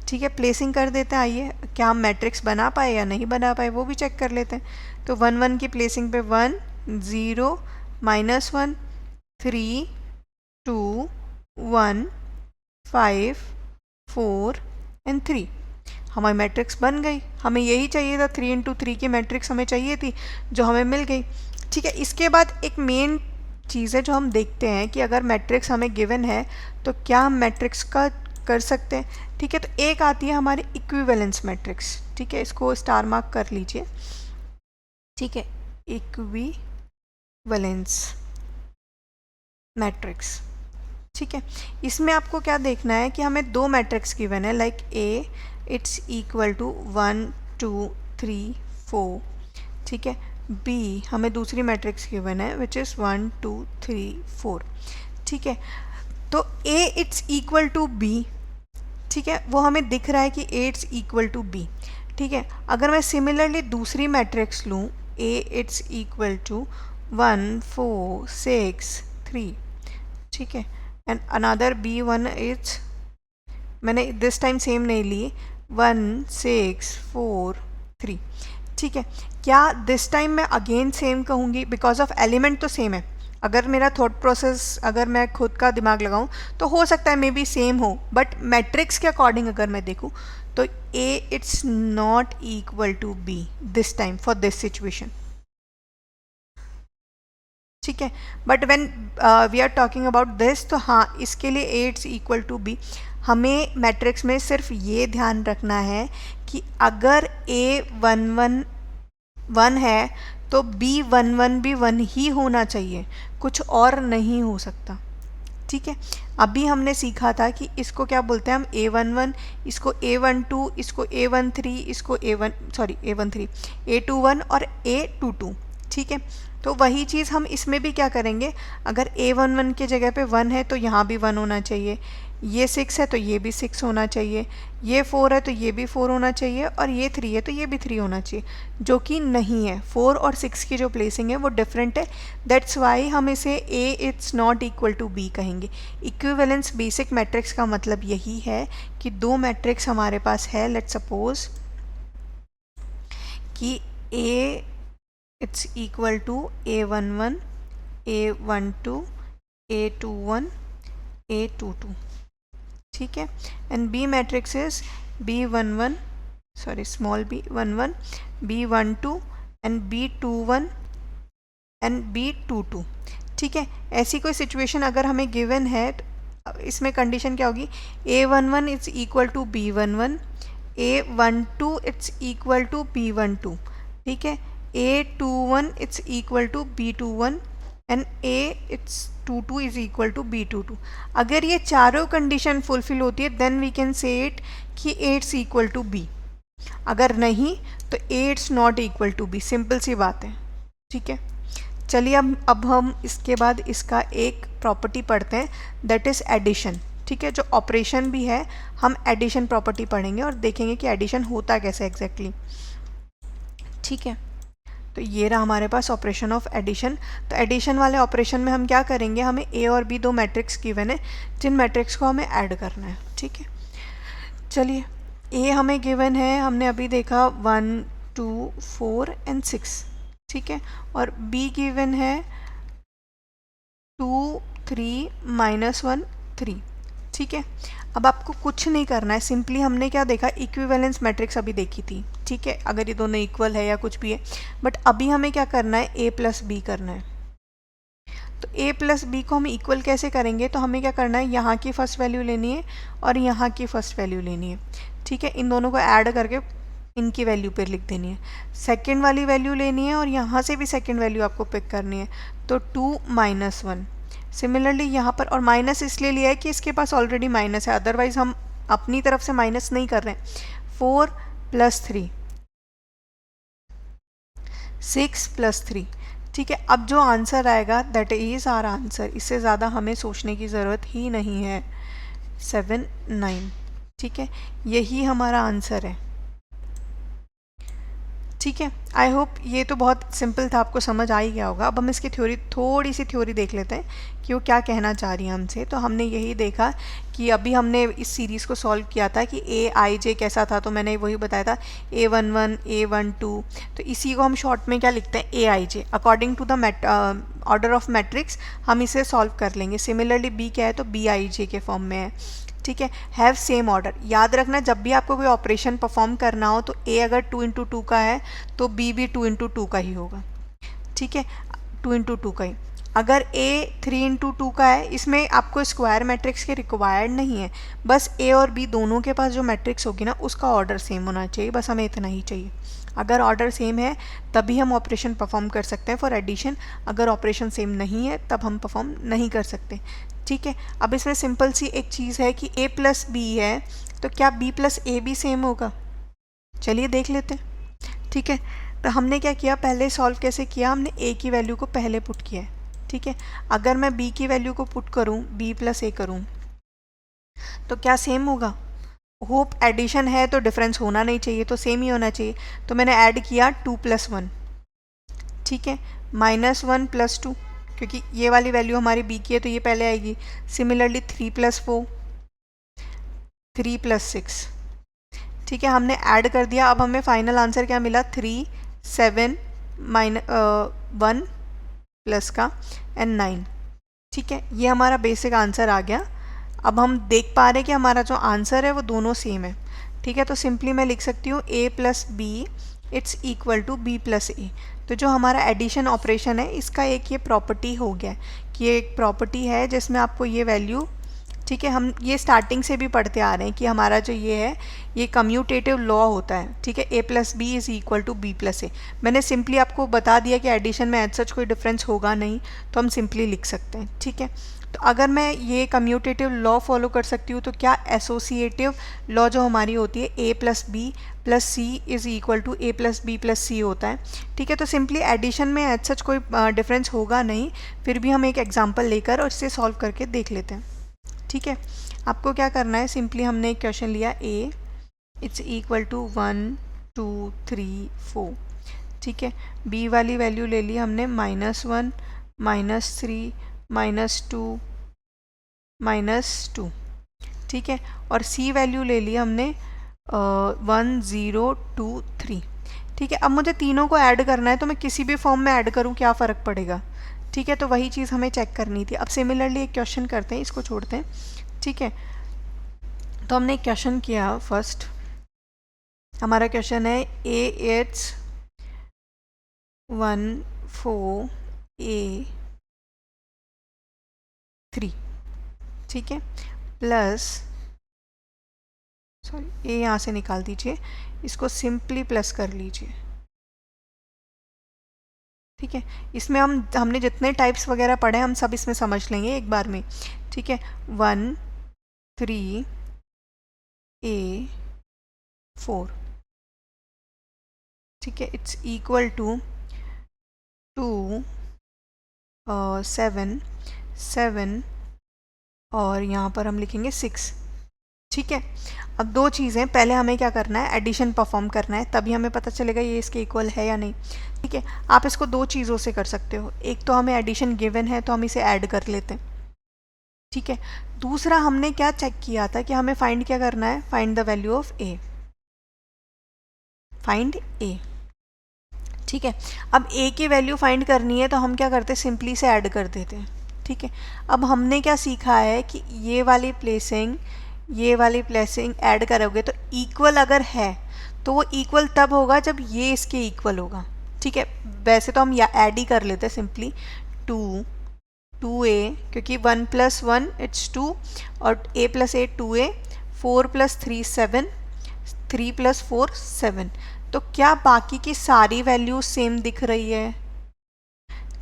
ठीक है। प्लेसिंग कर देते हैं, आइए क्या हम मैट्रिक्स बना पाए या नहीं बना पाए वो भी चेक कर लेते हैं। तो 1 1 की प्लेसिंग पे 1 0 माइनस 1 3 2 1 5 4 एंड 3, हमारी मैट्रिक्स बन गई। हमें यही चाहिए था, 3 इंटू 3 की मैट्रिक्स हमें चाहिए थी जो हमें मिल गई, ठीक है। इसके बाद एक मेन चीज़ है जो हम देखते हैं कि अगर मैट्रिक्स हमें गिवन है तो क्या हम मैट्रिक्स का कर सकते हैं, ठीक है। तो एक आती है हमारी इक्विवेलेंस मैट्रिक्स, ठीक है, इसको स्टार मार्क कर लीजिए, ठीक है। इक्विवेलेंस मैट्रिक्स, ठीक है। इसमें आपको क्या देखना है कि हमें दो मैट्रिक्स गिवन है, like A it's equal to 1 2 3 4, ठीक है। बी हमें दूसरी मैट्रिक्स गिवन है विच इज़ 1 2 3 4, ठीक है। तो A it's equal to B, ठीक है, वो हमें दिख रहा है कि ए इट्स इक्वल टू बी, ठीक है। अगर मैं सिमिलरली दूसरी मैट्रिक्स लूँ, ए इट्स इक्वल टू 1 4 6 3, ठीक है, and another B one is, मैंने दिस टाइम सेम नहीं ली, 1 6 4 3, ठीक है। क्या दिस टाइम मैं अगेन सेम कहूँगी बिकॉज ऑफ एलिमेंट तो सेम है। अगर मेरा थॉट प्रोसेस, अगर मैं खुद का दिमाग लगाऊं तो हो सकता है मे बी सेम हो, बट मैट्रिक्स के अकॉर्डिंग अगर मैं देखूं तो A it's not equal to B this time for this situation, ठीक है। But when we are talking about this, तो हाँ इसके लिए A it's equal to B. हमें मैट्रिक्स में सिर्फ ये ध्यान रखना है कि अगर ए 1 1 1 है तो बी 1 1 भी 1 ही होना चाहिए, कुछ और नहीं हो सकता, ठीक है। अभी हमने सीखा था कि इसको क्या बोलते हैं हम, A11, इसको A12, इसको A13, इसको A21 और A22, ठीक है। तो वही चीज़ हम इसमें भी क्या करेंगे, अगर A11 की जगह पे 1 है तो यहाँ भी 1 होना चाहिए, ये 6 है तो ये भी 6 होना चाहिए, ये 4 है तो ये भी 4 होना चाहिए, और ये 3 है तो ये भी 3 होना चाहिए, जो कि नहीं है। 4 और 6 की जो प्लेसिंग है वो डिफरेंट है, दैट्स वाई हम इसे A it's not equal to B कहेंगे। इक्विवेलेंस बेसिक मैट्रिक्स का मतलब यही है कि दो मैट्रिक्स हमारे पास है, लेट्स सपोज कि ए it's equal to A11 A12 A21 A22, ठीक है, and B matrix is B11 small b11 B12 and B21 and B22, ठीक है। ऐसी कोई सिचुएशन अगर हमें गिवन है तो इसमें कंडीशन क्या होगी, A11 it's equal to B11, A12 it's equal to B12, ठीक है, A21 it's equal to B21 and A22 is equal to B22। अगर ये चारों कंडीशन फुलफिल होती है then we can say it कि A it's equal to B, अगर नहीं तो A it's not equal to B, simple सी बात है, ठीक है। चलिए अब हम इसके बाद इसका एक प्रॉपर्टी पढ़ते हैं, दैट इज़ एडिशन, ठीक है। जो ऑपरेशन भी है हम एडिशन प्रॉपर्टी पढ़ेंगे और देखेंगे कि एडिशन होता कैसे एग्जैक्टली, ठीक है। तो ये रहा हमारे पास ऑपरेशन ऑफ एडिशन। तो एडिशन वाले ऑपरेशन में हम क्या करेंगे, हमें ए और बी दो मैट्रिक्स गिवन है जिन मैट्रिक्स को हमें ऐड करना है, ठीक है। चलिए ए हमें गिवन है, हमने अभी देखा 1 2 4 एंड 6, ठीक है, और बी गिवन है 2 3 -1 3, ठीक है। अब आपको कुछ नहीं करना है, सिंपली हमने क्या देखा, इक्विवेलेंस मैट्रिक्स अभी देखी थी, ठीक है, अगर ये दोनों इक्वल है या कुछ भी है, बट अभी हमें क्या करना है, ए प्लस बी करना है। तो ए प्लस बी को हम इक्वल कैसे करेंगे, तो हमें क्या करना है, यहाँ की फर्स्ट वैल्यू लेनी है और यहाँ की फर्स्ट वैल्यू लेनी है, ठीक है, इन दोनों को ऐड करके इनकी वैल्यू पर लिख देनी है, सेकेंड वाली वैल्यू लेनी है और यहाँ से भी सेकेंड वैल्यू आपको पिक करनी है, तो 2 -1। सिमिलरली यहाँ पर, और माइनस इसलिए लिया है कि इसके पास ऑलरेडी माइनस है, अदरवाइज हम अपनी तरफ से माइनस नहीं कर रहे हैं। 4 प्लस 3, 6 प्लस 3। ठीक है, अब जो आंसर आएगा दैट इज़ आवर आंसर, इससे ज़्यादा हमें सोचने की ज़रूरत ही नहीं है। 7, 9। ठीक है, यही हमारा आंसर है। ठीक है, आई होप ये तो बहुत सिंपल था, आपको समझ आ ही गया होगा। अब हम इसकी थ्योरी, थोड़ी सी थ्योरी देख लेते हैं कि वो क्या कहना चाह रही है हमसे। तो हमने यही देखा कि अभी हमने इस सीरीज़ को सॉल्व किया था कि ए आई जे कैसा था, तो मैंने वही बताया था A11, A12। तो इसी को हम शॉर्ट में क्या लिखते हैं, A I J. According to the order of matrix हम इसे सॉल्व कर लेंगे। सिमिलरली बी क्या है, तो बी आई जे के फॉर्म में है। ठीक है, हैव सेम ऑर्डर। याद रखना, जब भी आपको कोई ऑपरेशन परफॉर्म करना हो तो ए अगर 2 इंटू 2 का है तो बी भी 2 इंटू 2 का ही होगा। ठीक है, 2 इंटू 2 का ही। अगर ए 3 इंटू 2 का है, इसमें आपको स्क्वायर मैट्रिक्स के रिक्वायर्ड नहीं है, बस ए और बी दोनों के पास जो मैट्रिक्स होगी ना उसका ऑर्डर सेम होना चाहिए, बस हमें इतना ही चाहिए। अगर ऑर्डर सेम है तभी हम ऑपरेशन परफॉर्म कर सकते हैं फॉर एडिशन, अगर ऑपरेशन सेम नहीं है तब हम परफॉर्म नहीं कर सकते। ठीक है, अब इसमें सिंपल सी एक चीज़ है कि a प्लस बी है, तो क्या b प्लस ए भी सेम होगा? चलिए देख लेते हैं। ठीक है, तो हमने क्या किया, पहले सॉल्व कैसे किया, हमने a की वैल्यू को पहले पुट किया है। ठीक है, अगर मैं b की वैल्यू को पुट करूं, b प्लस ए करूं, तो क्या सेम होगा? होप एडिशन है तो डिफरेंस होना नहीं चाहिए, तो सेम ही होना चाहिए। तो मैंने ऐड किया 2 प्लस 1। ठीक है, -1 प्लस 2, क्योंकि ये वाली वैल्यू हमारी b की है तो ये पहले आएगी। Similarly 3 plus 4, 3 plus 6। ठीक है, हमने ऐड कर दिया। अब हमें फाइनल आंसर क्या मिला, 3, 7, -1 प्लस का एंड 9। ठीक है, ये हमारा बेसिक आंसर आ गया। अब हम देख पा रहे हैं कि हमारा जो आंसर है वो दोनों सेम है। ठीक है, तो सिंपली मैं लिख सकती हूँ a plus B it's equal to b plus A. तो जो हमारा एडिशन ऑपरेशन है इसका एक ये प्रॉपर्टी हो गया कि ये एक प्रॉपर्टी है जिसमें आपको ये वैल्यू, ठीक है, हम ये स्टार्टिंग से भी पढ़ते आ रहे हैं कि हमारा जो ये है ये कम्यूटेटिव लॉ होता है। ठीक है, a plus B is equal to B plus A. मैंने सिंपली आपको बता दिया कि एडिशन में एज सच कोई डिफरेंस होगा नहीं, तो हम सिंपली लिख सकते हैं। ठीक है, तो अगर मैं ये कम्यूटेटिव लॉ फॉलो कर सकती हूँ तो क्या एसोसिएटिव लॉ जो हमारी होती है a plus B plus C is equal to a plus B plus C होता है। ठीक है, तो सिंपली एडिशन में एज सच कोई डिफरेंस होगा नहीं, फिर भी हम एक एग्जाम्पल लेकर और इससे सॉल्व करके देख लेते हैं। ठीक है, आपको क्या करना है, सिंपली हमने एक क्वेश्चन लिया a इट्स इक्वल टू 1, 2, 3, 4। ठीक है, b वाली वैल्यू ले ली हमने -1, -3, -2, -2। ठीक है, और c वैल्यू ले ली हमने 1, 0, 2, 3। ठीक है, अब मुझे तीनों को ऐड करना है, तो मैं किसी भी फॉर्म में ऐड करूं क्या फ़र्क पड़ेगा? ठीक है, तो वही चीज़ हमें चेक करनी थी। अब सिमिलरली एक क्वेश्चन करते हैं, इसको छोड़ते हैं। ठीक है, तो हमने एक क्वेश्चन किया। फर्स्ट हमारा क्वेश्चन है a8 1 4 a3। ठीक है, प्लस, सॉरी ए यहाँ से निकाल दीजिए, इसको सिंपली प्लस कर लीजिए। ठीक है, इसमें हमने जितने टाइप्स वगैरह पढ़े हम सब इसमें समझ लेंगे एक बार में। ठीक है, 1, 3, a4। ठीक है, इट्स इक्वल टू 2, 7, 7 और यहाँ पर हम लिखेंगे 6। ठीक है, अब दो चीज़ें, पहले हमें क्या करना है, एडिशन परफॉर्म करना है, तभी हमें पता चलेगा ये इसके इक्वल है या नहीं। ठीक है, आप इसको दो चीज़ों से कर सकते हो, एक तो हमें एडिशन गिवन है तो हम इसे ऐड कर लेते हैं। ठीक है, दूसरा हमने क्या चेक किया था कि हमें फाइंड क्या करना है, find the value of A, find A. ठीक है, अब ए की वैल्यू फाइंड करनी है तो हम क्या करते हैं, सिंपली से ऐड कर देते हैं। ठीक है, अब हमने क्या सीखा है कि ये वाली प्लेसिंग ऐड करोगे तो इक्वल अगर है तो वो इक्वल तब होगा जब ये इसके इक्वल होगा। ठीक है, वैसे तो हम ऐड ही कर लेते हैं सिंपली 2a, क्योंकि 1 प्लस 1 इट्स 2 और a plus A 2a, 4 plus 3 7, 3 plus 4 7। तो क्या बाकी की सारी वैल्यू सेम दिख रही है?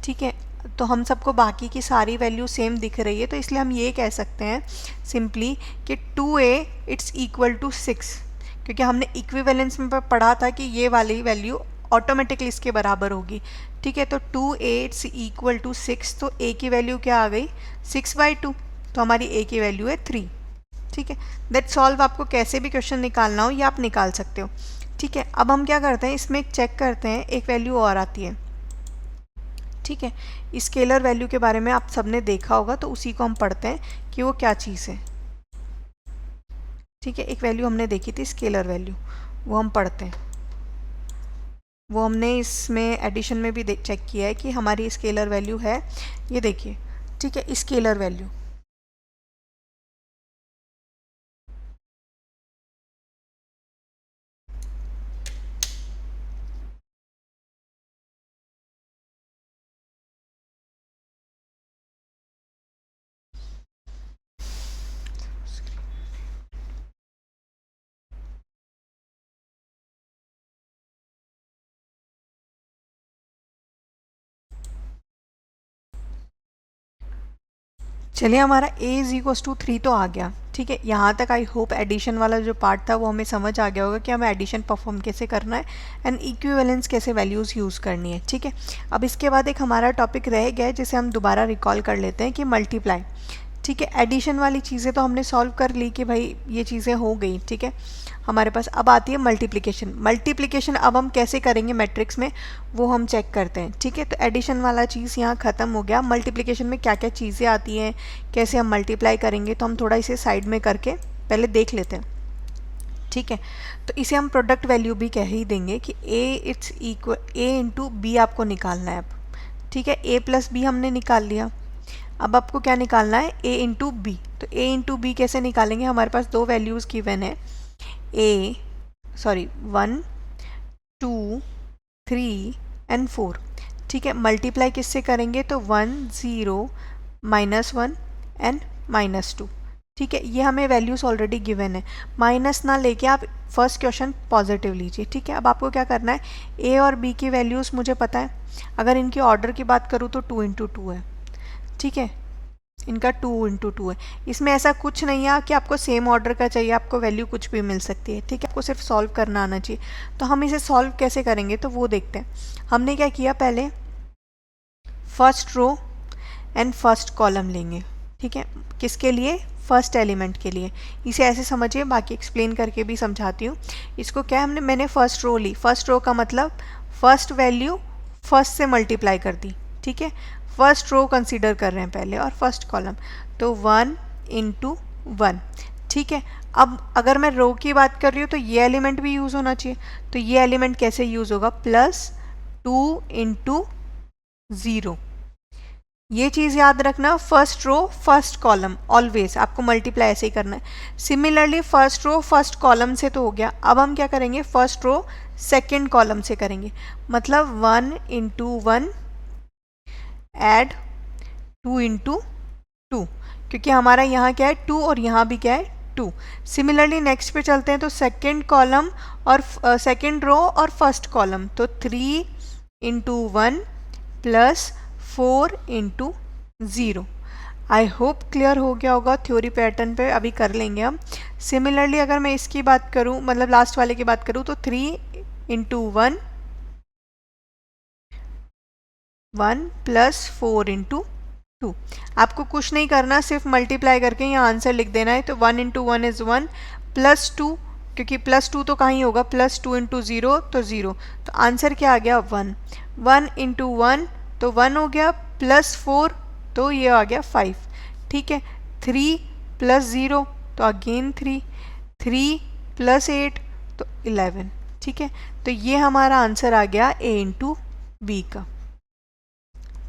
ठीक है, तो हम सबको बाकी की सारी वैल्यू सेम दिख रही है, तो इसलिए हम ये कह सकते हैं सिंपली कि 2a इट्स इक्वल टू 6, क्योंकि हमने इक्विवेलेंस में पढ़ा था कि ये वाली वैल्यू ऑटोमेटिकली इसके बराबर होगी। ठीक है, तो 2/8 इक्वल टू 6, तो a की वैल्यू क्या आ गई 6/2, तो हमारी a की वैल्यू है 3। ठीक है, दैट सॉल्व। आपको कैसे भी क्वेश्चन निकालना हो ये आप निकाल सकते हो। ठीक है, अब हम क्या करते हैं, इसमें एक चेक करते हैं, एक वैल्यू और आती है। ठीक है, स्केलर वैल्यू के बारे में आप सबने देखा होगा, तो उसी को हम पढ़ते हैं कि वो क्या चीज़ है। ठीक है, एक वैल्यू हमने देखी थी स्केलर वैल्यू, वो हम पढ़ते हैं। वो हमने इसमें एडिशन में भी चेक किया है कि हमारी स्केलर वैल्यू है, ये देखिए। ठीक है, स्केलर वैल्यू चलिए, हमारा a = 3 तो आ गया। ठीक है, यहाँ तक आई होप एडिशन वाला जो पार्ट था वो हमें समझ आ गया होगा कि हमें एडिशन परफॉर्म कैसे करना है एंड इक्विवेलेंस कैसे वैल्यूज़ यूज़ करनी है। ठीक है, अब इसके बाद एक हमारा टॉपिक रह गया है जिसे हम दोबारा रिकॉल कर लेते हैं कि मल्टीप्लाई। ठीक है, एडिशन वाली चीज़ें तो हमने सॉल्व कर ली कि भाई ये चीज़ें हो गई। ठीक है, हमारे पास अब आती है मल्टीप्लिकेशन। मल्टीप्लिकेशन अब हम कैसे करेंगे मैट्रिक्स में, वो हम चेक करते हैं। ठीक है, तो एडिशन वाला चीज़ यहाँ ख़त्म हो गया। मल्टीप्लिकेशन में क्या क्या चीज़ें आती हैं, कैसे हम मल्टीप्लाई करेंगे, तो हम थोड़ा इसे साइड में करके पहले देख लेते हैं। ठीक है, तो इसे हम प्रोडक्ट वैल्यू भी कह ही देंगे कि a इंटू बी आपको निकालना है अब। ठीक है, a प्लस बी हमने निकाल लिया। अब आपको क्या निकालना है, a इंटू बी। तो a इंटू बी कैसे निकालेंगे, हमारे पास दो वैल्यूज़ गिवन है, 1, 2, 3 एंड 4। ठीक है, मल्टीप्लाई किससे करेंगे, तो 1, 0, -1 एंड -2। ठीक है, ये हमें वैल्यूज़ ऑलरेडी गिवन है, माइनस ना लेके आप फर्स्ट क्वेश्चन पॉजिटिव लीजिए। ठीक है, अब आपको क्या करना है, a और b की वैल्यूज़ मुझे पता है, अगर इनकी ऑर्डर की बात करूँ तो 2 इंटू 2 है। ठीक है, इनका 2 इंटू 2 है। इसमें ऐसा कुछ नहीं है कि आपको सेम ऑर्डर का चाहिए, आपको वैल्यू कुछ भी मिल सकती है। ठीक है, आपको सिर्फ सॉल्व करना आना चाहिए। तो हम इसे सॉल्व कैसे करेंगे, तो वो देखते हैं। हमने क्या किया, पहले first row and first column लेंगे। ठीक है, किसके लिए, फर्स्ट एलिमेंट के लिए। इसे ऐसे समझिए, बाकी एक्सप्लेन करके भी समझाती हूँ। इसको क्या है, मैंने फर्स्ट रो ली। फर्स्ट रो का मतलब फर्स्ट वैल्यू फर्स्ट से मल्टीप्लाई कर दी। ठीक है, फर्स्ट रो कंसीडर कर रहे हैं पहले और फर्स्ट कॉलम, तो 1 इंटू 1। ठीक है, अब अगर मैं रो की बात कर रही हूँ तो ये एलिमेंट भी यूज़ होना चाहिए। तो ये एलिमेंट कैसे यूज़ होगा, +2 इंटू 0। ये चीज़ याद रखना, first row first column always आपको मल्टीप्लाई ऐसे ही करना है। Similarly first row first column से तो हो गया, अब हम क्या करेंगे, फर्स्ट रो सेकंड कॉलम से करेंगे। मतलब 1 इंटू 1 ऐड 2 इंटू 2, क्योंकि हमारा यहाँ क्या है 2 और यहाँ भी क्या है 2। सिमिलरली नेक्स्ट पे चलते हैं, तो सेकंड कॉलम और सेकंड रो और फर्स्ट कॉलम, तो 3 into 1 plus 4 into 0। I hope clear हो गया होगा। थ्योरी पैटर्न पे अभी कर लेंगे हम। सिमिलरली अगर मैं इसकी बात करूँ, मतलब लास्ट वाले की बात करूँ, तो 3 इंटू 1 प्लस 4 इंटू 2। आपको कुछ नहीं करना, सिर्फ मल्टीप्लाई करके यहाँ आंसर लिख देना है। तो 1 इंटू 1 इज़ 1 प्लस 2, क्योंकि +2 तो कहीं होगा, +2 इंटू 0 तो 0, तो आंसर क्या आ गया 1। 1 इंटू 1 तो 1 हो गया, +4 तो ये आ गया 5। ठीक है, 3 प्लस 0 तो अगेन 3, 3 प्लस 8 तो 11। ठीक है, तो ये हमारा आंसर आ गया a इंटू बी का।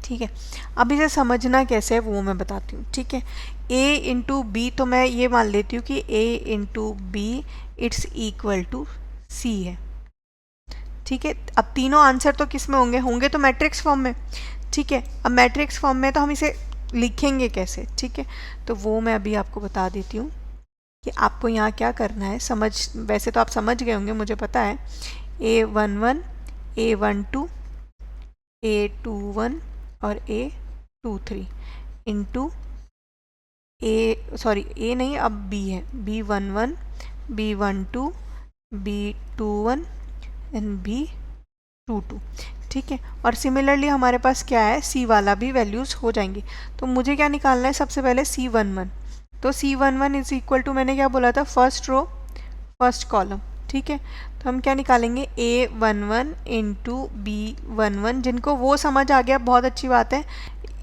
ठीक है, अब इसे समझना कैसे है वो मैं बताती हूँ। ठीक है, a इंटू बी, तो मैं ये मान लेती हूँ कि a into B it's equal to c है। ठीक है, अब तीनों आंसर तो किस में होंगे, होंगे तो मैट्रिक्स फॉर्म में। ठीक है, अब मैट्रिक्स फॉर्म में तो हम इसे लिखेंगे कैसे। ठीक है, तो वो मैं अभी आपको बता देती हूँ कि आपको यहाँ क्या करना है। वैसे तो आप समझ गए होंगे, मुझे पता है। A11, A12, A21 और A23 इंटू A नहीं, अब B है, B11, B12, B21 and B22, ठीक है। और सिमिलरली हमारे पास क्या है, C वाला भी वैल्यूज़ हो जाएंगी। तो मुझे क्या निकालना है, सबसे पहले C11। तो C11 इज इक्वल टू, मैंने क्या बोला था, फर्स्ट रो फर्स्ट कॉलम, ठीक है। तो हम क्या निकालेंगे, A11 इंटू B11। जिनको वो समझ आ गया बहुत अच्छी बात है,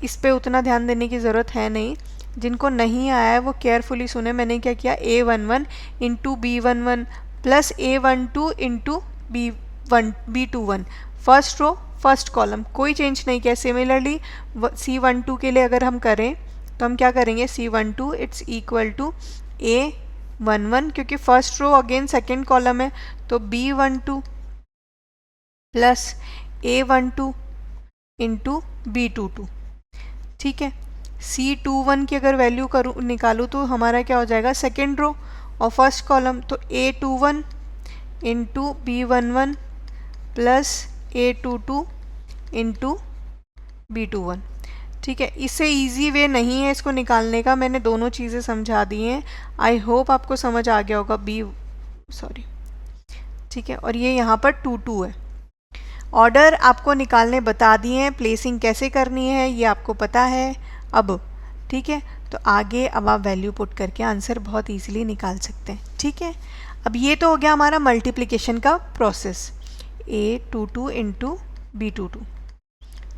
इस पे उतना ध्यान देने की ज़रूरत है नहीं। जिनको नहीं आया है वो केयरफुली सुने। मैंने क्या किया, A11 into B11 plus A12 into B21, first row first column, कोई चेंज नहीं किया। सिमिलरली C12 के लिए अगर हम करें तो हम क्या करेंगे, C12 it's equal to A11, क्योंकि first row again second column है, तो B12 plus A12 into B22, ठीक है। C21 की अगर वैल्यू करूँ निकालूँ तो हमारा क्या हो जाएगा, सेकेंड रो और फर्स्ट कॉलम, तो A21 into B11 plus A22 into B21, ठीक है। इससे इजी वे नहीं है इसको निकालने का, मैंने दोनों चीज़ें समझा दी हैं। आई होप आपको समझ आ गया होगा। ठीक है। और ये यहाँ पर 2 है। ऑर्डर आपको निकालने बता दिए हैं, प्लेसिंग कैसे करनी है ये आपको पता है अब, ठीक है। तो आगे अब आप वैल्यू पुट करके आंसर बहुत इजीली निकाल सकते हैं, ठीक है। अब ये तो हो गया हमारा मल्टीप्लिकेशन का प्रोसेस, A22 इंटू B22,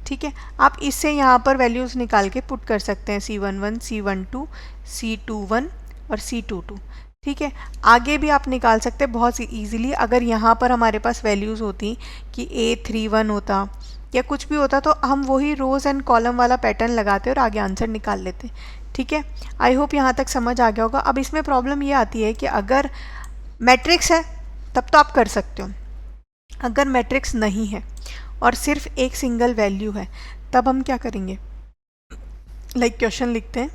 ठीक है। आप इससे यहाँ पर वैल्यूज़ निकाल के पुट कर सकते हैं, C11, C12, C21 और C22, ठीक है। आगे भी आप निकाल सकते हैं बहुत इजीली। अगर यहाँ पर हमारे पास वैल्यूज़ होती कि A31 होता या कुछ भी होता, तो हम वही रोज़ एंड कॉलम वाला पैटर्न लगाते और आगे आंसर निकाल लेते, ठीक है। आई होप यहाँ तक समझ आ गया होगा। अब इसमें प्रॉब्लम ये आती है कि अगर मैट्रिक्स है तब तो आप कर सकते हो, अगर मैट्रिक्स नहीं है और सिर्फ एक सिंगल वैल्यू है, तब हम क्या करेंगे, लाइक क्वेश्चन लिखते हैं,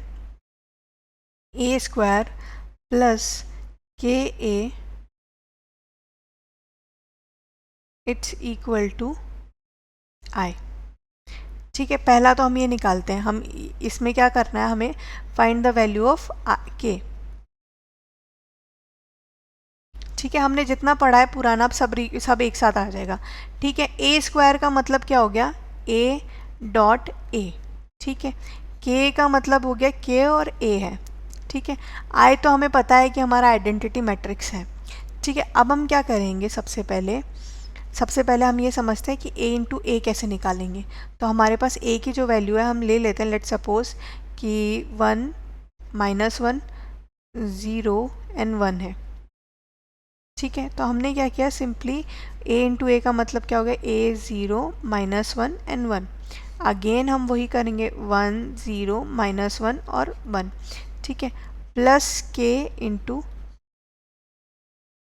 A square plus KA it's equal to I, ठीक है। पहला तो हम ये निकालते हैं, हम इसमें क्या करना है, हमें find the value of K, ठीक है। हमने जितना पढ़ा है पुराना अब सब एक साथ आ जाएगा, ठीक है। A स्क्वायर का मतलब क्या हो गया, A डॉट A, ठीक है। K का मतलब हो गया K और A है, ठीक है। I तो हमें पता है कि हमारा आइडेंटिटी मैट्रिक्स है, ठीक है। अब हम क्या करेंगे, सबसे पहले हम ये समझते हैं कि A इंटू A कैसे निकालेंगे। तो हमारे पास A की जो वैल्यू है हम ले लेते हैं, लेट सपोज कि 1 -1 0 एंड 1 है, ठीक है। तो हमने क्या किया, सिंपली A इंटू A का मतलब क्या हो गया, A 0 -1 एंड 1। अगेन हम वही करेंगे 1 0 -1 और 1, ठीक है, plus K into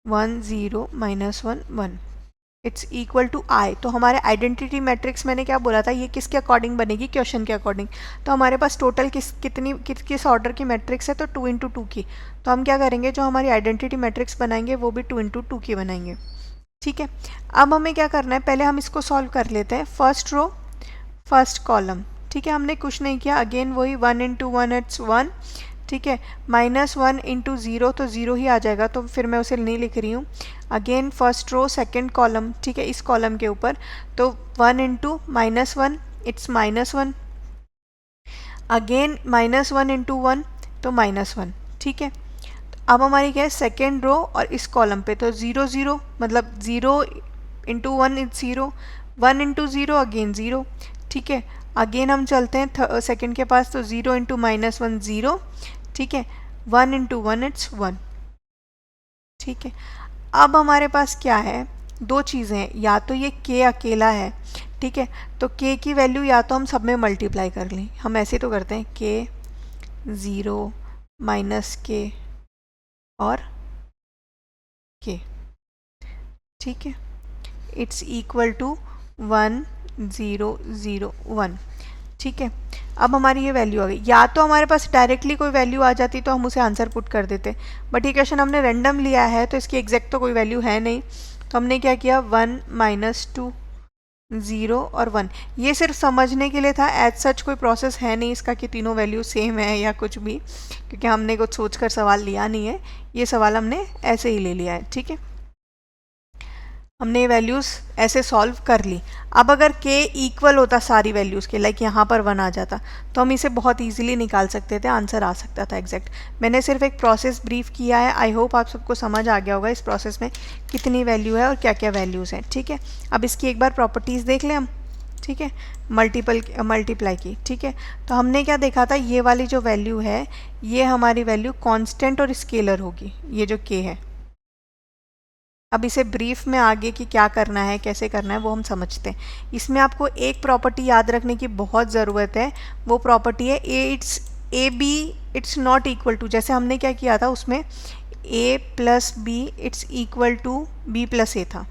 1 0 -1 1 it's equal to I। तो हमारे आइडेंटिटी मैट्रिक्स मैंने क्या बोला था, ये किसके अकॉर्डिंग बनेगी, क्वेश्चन के अकॉर्डिंग। तो हमारे पास टोटल किस ऑर्डर की मैट्रिक्स है, तो 2 इंटू 2 की। तो हम क्या करेंगे, जो हमारी आइडेंटिटी मैट्रिक्स बनाएंगे वो भी 2 इंटू 2 की बनाएंगे, ठीक है। अब हमें क्या करना है, पहले हम इसको सॉल्व कर लेते हैं, फर्स्ट रो फर्स्ट कॉलम, ठीक है। हमने कुछ नहीं किया, अगेन वही 1 इंटू 1 इट्स 1, ठीक है। -1 इंटू 0 तो 0 ही आ जाएगा, तो फिर मैं उसे नहीं लिख रही हूँ। Again first row second column, ठीक है, इस कॉलम के ऊपर, तो 1 इंटू -1 इट्स -1, अगेन -1 इंटू 1 तो -1, ठीक है। अब हमारी क्या है, सेकेंड रो और इस कॉलम पे, तो 0 0 मतलब 0 इंटू 1 इट्स 0, 1 इंटू 0 अगेन 0, ठीक है। अगेन हम चलते हैं सेकेंड के पास, तो 0 इंटू -1 0, ठीक है, 1 इंटू 1 इट्स 1, ठीक है। अब हमारे पास क्या है, दो चीज़ें हैं, या तो ये K अकेला है, ठीक है, तो K की वैल्यू या तो हम सब में मल्टीप्लाई कर लें, हम ऐसे तो करते हैं K 0 -K और K, ठीक है, इट्स इक्वल टू 1 0 0 1, ठीक है। अब हमारी ये वैल्यू आ गई, या तो हमारे पास डायरेक्टली कोई वैल्यू आ जाती तो हम उसे आंसर पुट कर देते, बट ये क्वेश्चन हमने रैंडम लिया है तो इसकी एग्जैक्ट तो कोई वैल्यू है नहीं, तो हमने क्या किया, 1 -2 0 और 1। ये सिर्फ समझने के लिए था, एज सच कोई प्रोसेस है नहीं इसका कि तीनों वैल्यू सेम है या कुछ भी, क्योंकि हमने कुछ सोच कर सवाल लिया नहीं है, ये सवाल हमने ऐसे ही ले लिया है, ठीक है। हमने ये वैल्यूज़ ऐसे सॉल्व कर ली। अब अगर k इक्वल होता सारी वैल्यूज़ के, लाइक यहाँ पर 1 आ जाता, तो हम इसे बहुत इजीली निकाल सकते थे, आंसर आ सकता था एग्जैक्ट। मैंने सिर्फ एक प्रोसेस ब्रीफ किया है। आई होप आप सबको समझ आ गया होगा इस प्रोसेस में कितनी वैल्यू है और क्या क्या वैल्यूज़ हैं। ठीक है, अब इसकी एक बार प्रॉपर्टीज़ देख लें हम। ठीक है, मल्टीप्लाई की। ठीक है, तो हमने क्या देखा था, ये वाली जो वैल्यू है ये हमारी वैल्यू कांस्टेंट और स्केलर होगी, ये जो k है। अब इसे ब्रीफ में आगे कि क्या करना है कैसे करना है वो हम समझते हैं। इसमें आपको एक प्रॉपर्टी याद रखने की बहुत ज़रूरत है, वो प्रॉपर्टी है A B it's not equal to. जैसे हमने क्या किया था उसमें a plus B it's equal to b plus a था,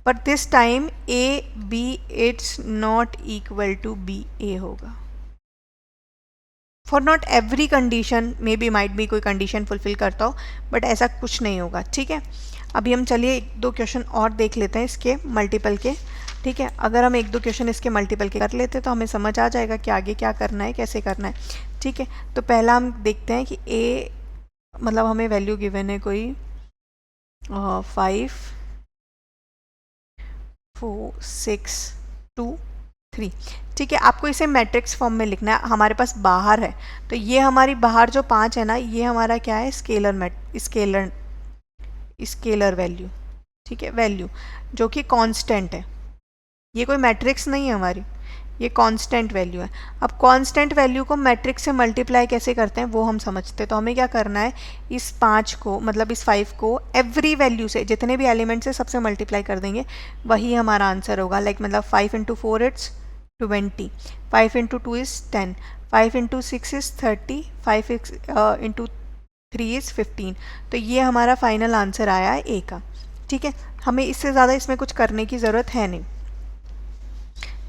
but this time a b it's not equal to b a होगा। For not every condition, may be might be कोई condition fulfil करता हो, बट ऐसा कुछ नहीं होगा। ठीक है, अभी हम चलिए एक दो क्वेश्चन और देख लेते हैं इसके मल्टीपल के। ठीक है, अगर हम एक दो क्वेश्चन इसके मल्टीपल के कर लेते तो हमें समझ आ जाएगा कि आगे क्या करना है कैसे करना है। ठीक है, तो पहला हम देखते हैं कि a मतलब हमें वैल्यू गिवन है कोई 5 4 6 2 3। ठीक है, आपको इसे मैट्रिक्स फॉर्म में लिखना है, हमारे पास बाहर है तो ये हमारी बाहर जो 5 है ना, ये हमारा क्या है, स्केलर वैल्यू। ठीक है, वैल्यू जो कि कांस्टेंट है, ये कोई मैट्रिक्स नहीं है हमारी, ये कांस्टेंट वैल्यू है। अब कांस्टेंट वैल्यू को मैट्रिक्स से मल्टीप्लाई कैसे करते हैं वो हम समझते हैं। तो हमें क्या करना है, इस 5 को मतलब इस 5 को एवरी वैल्यू से, जितने भी एलिमेंट से सबसे मल्टीप्लाई कर देंगे वही हमारा आंसर होगा। लाइक मतलब 5 into 4 it's 20, 5 into 2 is 10, 5 into 6 is 30, 5 into 3 is 15। तो ये हमारा फाइनल आंसर आया है ए का। ठीक है, हमें इससे ज़्यादा इसमें कुछ करने की ज़रूरत है नहीं।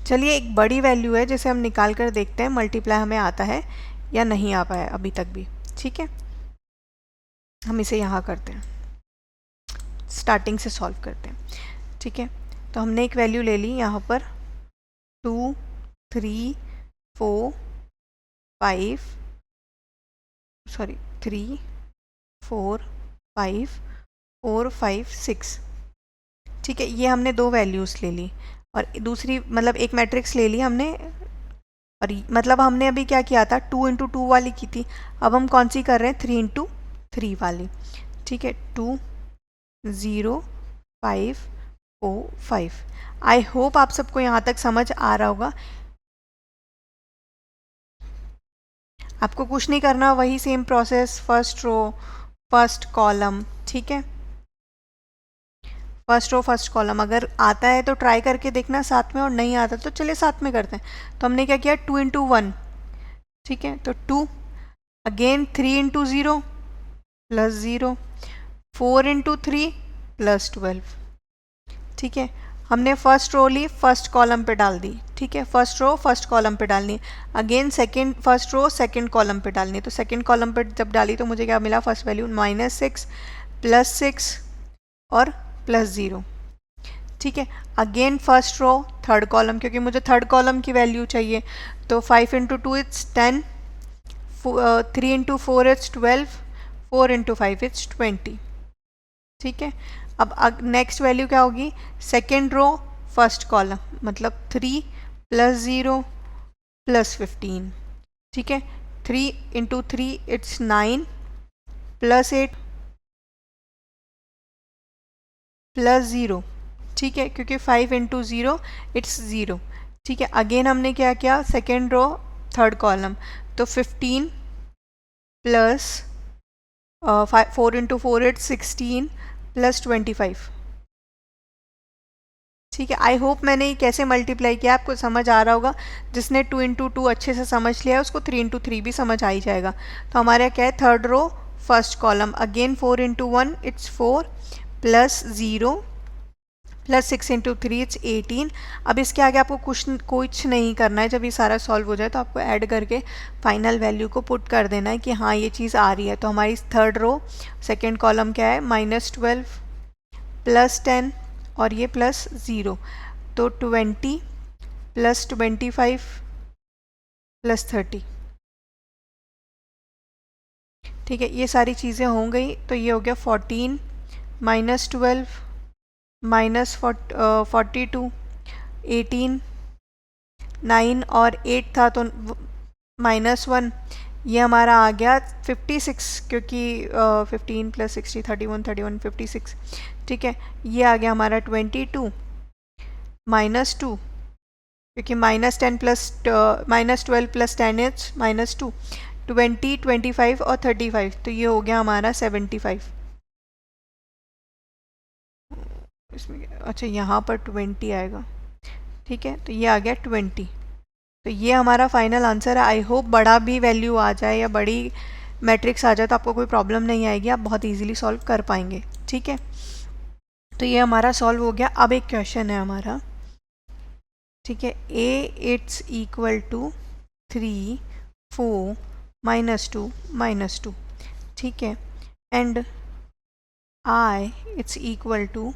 चलिए एक बड़ी वैल्यू है जिसे हम निकाल कर देखते हैं मल्टीप्लाई हमें आता है या नहीं आ पाया अभी तक भी। ठीक है, हम इसे यहाँ करते हैं, स्टार्टिंग से सॉल्व करते हैं। ठीक है, तो हमने एक वैल्यू ले ली यहाँ पर 2 3 4 5 सॉरी 3 4 5 4 5 6। ठीक है, ये हमने दो वैल्यूज़ ले ली और दूसरी मतलब एक मैट्रिक्स ले ली हमने, और मतलब हमने अभी क्या किया था 2 इंटू 2 वाली की थी, अब हम कौन सी कर रहे हैं 3 इंटू 3 वाली। ठीक है, 2 0 5 4 5। आई होप आप सबको यहाँ तक समझ आ रहा होगा। आपको कुछ नहीं करना, वही same process, first row first column. ठीक है, फर्स्ट रो फर्स्ट कॉलम, अगर आता है तो ट्राई करके देखना साथ में, और नहीं आता तो चलिए साथ में करते हैं। तो हमने क्या किया 2 इंटू 1। ठीक है, तो 2 again 3 into 0 plus 0, 4 into 3 plus 12। ठीक है, हमने फर्स्ट रो ली, फर्स्ट कॉलम पे डाल दी। ठीक है, फर्स्ट रो फर्स्ट कॉलम पे डालनी, again second first row second column पे डालनी। तो सेकंड कॉलम पे जब डाली तो मुझे क्या मिला, फर्स्ट वैल्यू -6 प्लस 6 और प्लस 0। ठीक है, again first row third column, क्योंकि मुझे थर्ड कॉलम की वैल्यू चाहिए। तो 5 into 2 it's 10, 3 into 4 it's 12, 4 into 5 it's 20। ठीक है, अब नेक्स्ट वैल्यू क्या होगी, सेकेंड रो फर्स्ट कॉलम मतलब 3 प्लस 0 प्लस 15। ठीक है, 3 इंटू 3 इट्स 9 प्लस 8 प्लस 0। ठीक है, क्योंकि 5 इंटू 0 इट्स 0। ठीक है, अगेन हमने क्या किया, सेकेंड रो थर्ड कॉलम, तो 15 प्लस 4 इंटू 4 इट्स 16 प्लस 25। ठीक है, आई होप मैंने ये कैसे मल्टीप्लाई किया आपको समझ आ रहा होगा। जिसने 2 इंटू 2 अच्छे से समझ लिया है उसको 3 इंटू 3 भी समझ आ ही जाएगा। तो हमारे क्या है, third row first column, again 4 into 1 it's 4 plus 0 plus 6 into 3 it's 18। अब इसके आगे आपको कुछ नहीं करना है, जब ये सारा सॉल्व हो जाए तो आपको ऐड करके फाइनल वैल्यू को पुट कर देना है कि हाँ ये चीज़ आ रही है। तो हमारी थर्ड रो सेकेंड कॉलम क्या है, -12 प्लस 10 और ये प्लस 0, तो 20 प्लस 25 प्लस 30। ठीक है, ये सारी चीज़ें हो गई, तो ये हो गया 14 -12 माइनस 42, 18, 9 और 8 था तो -1, ये हमारा आ गया 56, क्योंकि 15 + 60 31 56, ठीक है। ये आ गया हमारा 22, -2, क्योंकि -10 प्लस -12 + 10 इज -2, 20, 25 और 35, तो ये हो गया हमारा 75। इसमें अच्छा यहाँ पर 20 आएगा, ठीक है, तो ये आ गया 20। तो ये हमारा फाइनल आंसर है। आई होप बड़ा भी वैल्यू आ जाए या बड़ी मैट्रिक्स आ जाए तो आपको कोई प्रॉब्लम नहीं आएगी, आप बहुत इजीली सॉल्व कर पाएंगे, ठीक है। तो ये हमारा सॉल्व हो गया। अब एक क्वेश्चन है हमारा, ठीक है, ए इट्स इक्वल टू 3, 4, -2, -2, ठीक है, and I it's equal to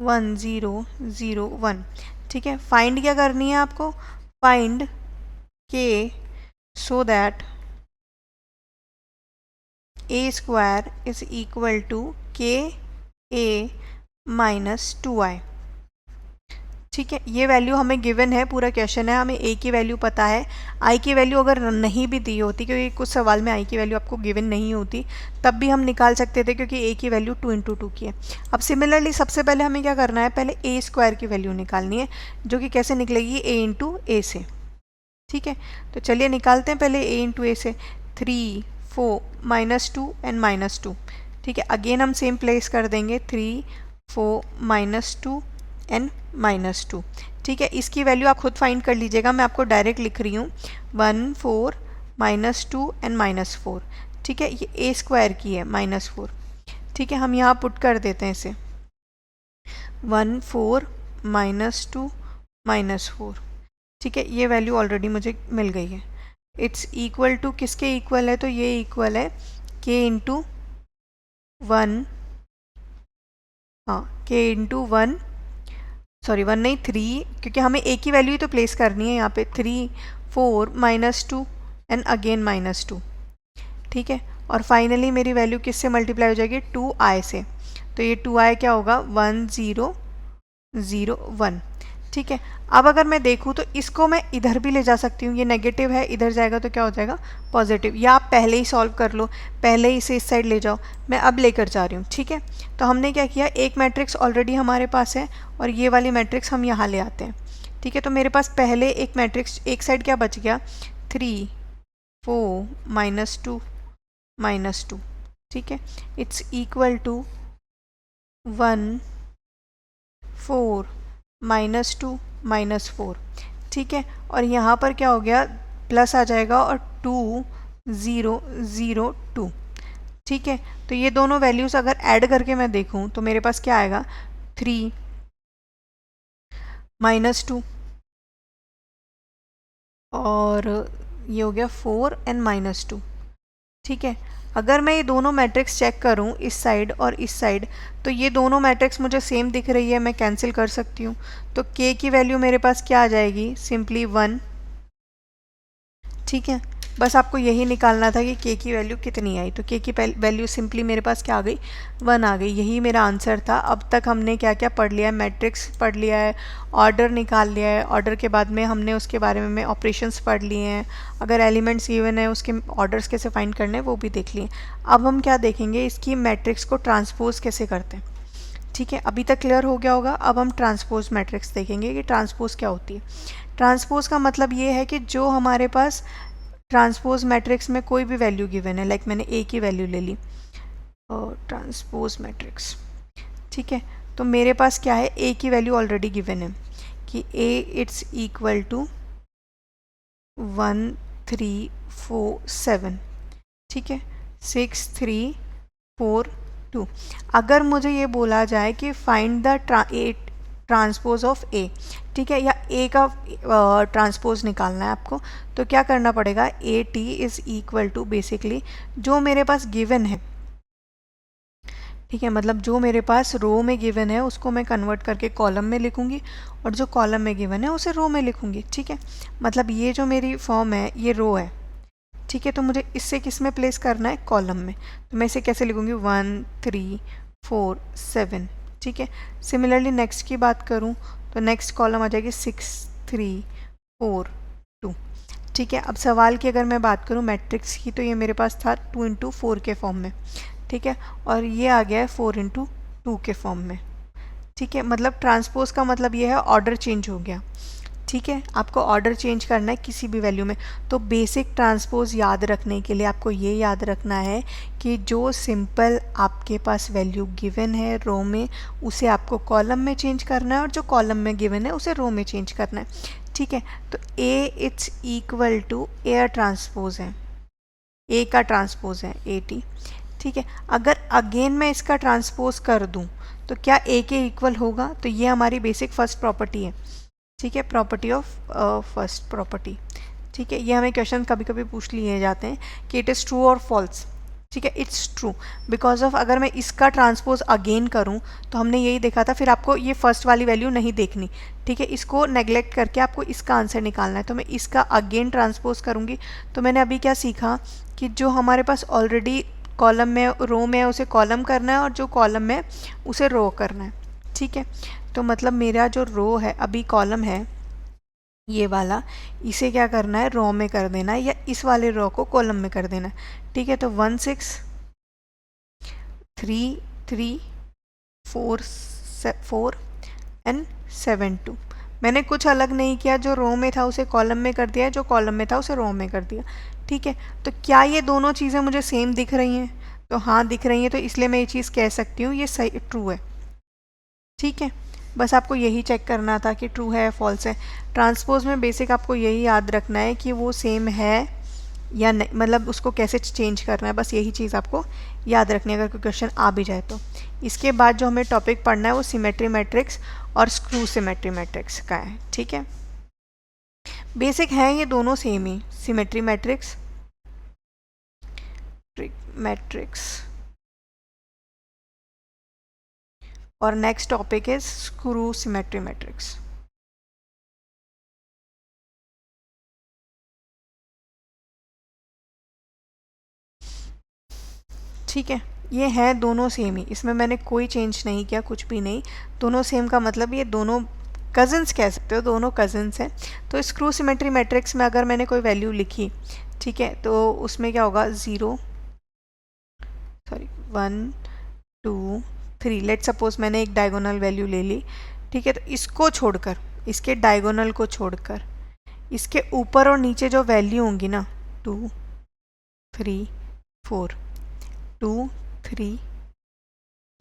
1, 0, 0, 1, ठीक है। फाइंड क्या करनी है आपको? Find k so that a square is equal to k a minus 2i, ठीक है। ये वैल्यू हमें गिवन है, पूरा क्वेश्चन है, हमें a की वैल्यू पता है। i की वैल्यू अगर नहीं भी दी होती, क्योंकि कुछ सवाल में i की वैल्यू आपको गिवन नहीं होती, तब भी हम निकाल सकते थे, क्योंकि a की वैल्यू 2 × 2 की है। अब सिमिलरली सबसे पहले हमें क्या करना है, पहले a स्क्वायर की वैल्यू निकालनी है, जो कि कैसे निकलेगी, a × a से, ठीक है। तो चलिए निकालते हैं पहले a × a से। 3, 4, -2 एंड -2, ठीक है। अगेन हम सेम प्लेस कर देंगे, 3, 4, -2 एंड -2, ठीक है। इसकी वैल्यू आप खुद फाइंड कर लीजिएगा, मैं आपको डायरेक्ट लिख रही हूँ, 1, 4, -2 एंड -4, ठीक है। ये a स्क्वायर की है, -4, ठीक है। हम यहाँ पुट कर देते हैं इसे, 1, 4, -2, -4, ठीक है। ये वैल्यू ऑलरेडी मुझे मिल गई है। इट्स इक्वल टू किसके इक्वल है, तो ये इक्वल है k × 1, हाँ, k × 1, सॉरी 1 नहीं 3, क्योंकि हमें a की वैल्यू ही तो प्लेस करनी है यहाँ पे, 3, 4, -2 एंड अगेन -2, ठीक है। और फाइनली मेरी वैल्यू किससे मल्टीप्लाई हो जाएगी, 2i से, तो ये 2i क्या होगा, 1, 0, 0, 1, ठीक है। अब अगर मैं देखूँ तो इसको मैं इधर भी ले जा सकती हूँ, ये नेगेटिव है, इधर जाएगा तो क्या हो जाएगा, पॉजिटिव, या आप पहले ही सॉल्व कर लो, पहले ही इसे इस साइड ले जाओ, मैं अब लेकर जा रही हूँ, ठीक है। तो हमने क्या किया, एक मैट्रिक्स ऑलरेडी हमारे पास है और ये वाली मैट्रिक्स हम यहाँ ले आते हैं, ठीक है। तो मेरे पास पहले एक मैट्रिक्स, एक साइड क्या बच गया, 3, 4, -2, -2, ठीक है। इट्स इक्वल टू 1, 4, -2, -4, ठीक है। और यहाँ पर क्या हो गया, प्लस आ जाएगा और 2, 0, 0, 2, ठीक है। तो ये दोनों वैल्यूज़ अगर ऐड करके मैं देखूँ तो मेरे पास क्या आएगा, 3, -2 और ये हो गया 4 एंड -2, ठीक है। अगर मैं ये दोनों मैट्रिक्स चेक करूं, इस साइड और इस साइड, तो ये दोनों मैट्रिक्स मुझे सेम दिख रही है, मैं कैंसिल कर सकती हूँ। तो k की वैल्यू मेरे पास क्या आ जाएगी, सिंपली 1, ठीक है। बस आपको यही निकालना था कि k की वैल्यू कितनी आई, तो k की वैल्यू सिंपली मेरे पास क्या आ गई, 1 आ गई। यही मेरा आंसर था। अब तक हमने क्या क्या पढ़ लिया है, मैट्रिक्स पढ़ लिया है, ऑर्डर निकाल लिया है, ऑर्डर के बाद में हमने उसके बारे में ऑपरेशंस पढ़ लिए हैं, अगर एलिमेंट्स गिवन है उसके ऑर्डर्स कैसे फाइंड करने हैं वो भी देख लिए। अब हम क्या देखेंगे, इसकी मैट्रिक्स को ट्रांसपोज कैसे करते हैं, ठीक है। अभी तक क्लियर हो गया होगा। अब हम ट्रांसपोज मैट्रिक्स देखेंगे कि ट्रांसपोज क्या होती है। ट्रांसपोज का मतलब ये है कि जो हमारे पास ट्रांसपोज मैट्रिक्स में कोई भी वैल्यू गिवन है, लाइक मैंने a की वैल्यू ले ली और ट्रांसपोज मैट्रिक्स, ठीक है। तो मेरे पास क्या है, a की वैल्यू ऑलरेडी गिवन है कि a इट्स इक्वल टू 1, 3, 4, 7, ठीक है, 6, 3, 4, 2। अगर मुझे ये बोला जाए कि find the transpose of A, ठीक है, या ए का ट्रांसपोज निकालना है आपको, तो क्या करना पड़ेगा, A T is equal to basically जो मेरे पास गिवन है, ठीक है, मतलब जो मेरे पास रो में गिवन है उसको मैं कन्वर्ट करके कॉलम में लिखूंगी और जो कॉलम में गिवन है उसे रो में लिखूंगी, ठीक है। मतलब ये जो मेरी फॉर्म है ये रो है, ठीक है। तो मुझे इससे किस में प्लेस करना है, कॉलम में। तो मैं इसे कैसे लिखूंगी, 1, 3, 4, 7, ठीक है। सिमिलरली नेक्स्ट की बात करूँ तो नेक्स्ट कॉलम आ जाएगी 6 3 4 2। ठीक है। अब सवाल की अगर मैं बात करूँ मैट्रिक्स की, तो ये मेरे पास था 2 इंटू 4 के फॉर्म में। ठीक है। और ये आ गया है 4 इंटू 2 के फॉर्म में। ठीक है। मतलब ट्रांसपोज का मतलब ये है ऑर्डर चेंज हो गया। ठीक है। आपको ऑर्डर चेंज करना है किसी भी वैल्यू में। तो बेसिक ट्रांसपोज याद रखने के लिए आपको ये याद रखना है कि जो सिंपल आपके पास वैल्यू गिवन है रो में, उसे आपको कॉलम में चेंज करना है, और जो कॉलम में गिवन है उसे रो में चेंज करना है। ठीक है। तो A it's equal to A transpose है, ए का ट्रांसपोज है ए टी। ठीक है। अगर अगेन मैं इसका ट्रांसपोज कर दूं तो क्या ए के इक्वल होगा? तो ये हमारी बेसिक फर्स्ट प्रॉपर्टी है। ठीक है। Property of first property. ठीक है। ये हमें क्वेश्चन कभी कभी पूछ लिए जाते हैं कि इट इज़ ट्रू और फॉल्स। ठीक है। इट्स ट्रू बिकॉज ऑफ अगर मैं इसका ट्रांसपोज अगेन करूं तो हमने यही देखा था, फिर आपको ये फर्स्ट वाली वैल्यू नहीं देखनी। ठीक है। इसको नेग्लेक्ट करके आपको इसका आंसर निकालना है। तो मैं इसका अगेन ट्रांसपोज करूंगी। तो मैंने अभी क्या सीखा कि जो हमारे पास ऑलरेडी कॉलम में रो में है उसे कॉलम करना है, और जो कॉलम में उसे रो करना है। ठीक है। तो मतलब मेरा जो रो है अभी कॉलम है ये वाला, इसे क्या करना है रो में कर देना है, या इस वाले रो को कॉलम में कर देना है। ठीक है। तो 1 6 3 3 4 4 एंड 7 2। मैंने कुछ अलग नहीं किया, जो रो में था उसे कॉलम में कर दिया, जो कॉलम में था उसे रो में कर दिया। ठीक है। तो क्या ये दोनों चीज़ें मुझे सेम दिख रही हैं? तो हाँ दिख रही हैं, तो इसलिए मैं ये चीज़ कह सकती हूँ ये सही ट्रू है। ठीक है। बस आपको यही चेक करना था कि ट्रू है फॉल्स है। ट्रांसपोज में बेसिक आपको यही याद रखना है कि वो सेम है या नहीं, मतलब उसको कैसे चेंज करना है, बस यही चीज़ आपको याद रखनी है अगर कोई क्वेश्चन आ भी जाए तो। इसके बाद जो हमें टॉपिक पढ़ना है वो सिमेट्री मैट्रिक्स और स्क्रू सिमेट्री मैट्रिक्स का है। ठीक है। बेसिक है ये दोनों सेम ही, सिमेट्री मैट्रिक्स मैट्रिक्स। और next topic is screw symmetry matrix. ठीक है। ये है दोनों सेम ही, इसमें मैंने कोई चेंज नहीं किया, कुछ भी नहीं। दोनों सेम का मतलब ये दोनों कज़न्स कह सकते हो, दोनों कज़न्स हैं। तो स्क्रू सिमेट्री मैट्रिक्स में अगर मैंने कोई वैल्यू लिखी, ठीक है, तो उसमें क्या होगा 1 2 3। लेट सपोज मैंने एक डायगोनल वैल्यू ले ली। ठीक है। तो इसको छोड़कर, इसके डायगोनल को छोड़कर, इसके ऊपर और नीचे जो वैल्यू होंगी ना 2 3 4 2 3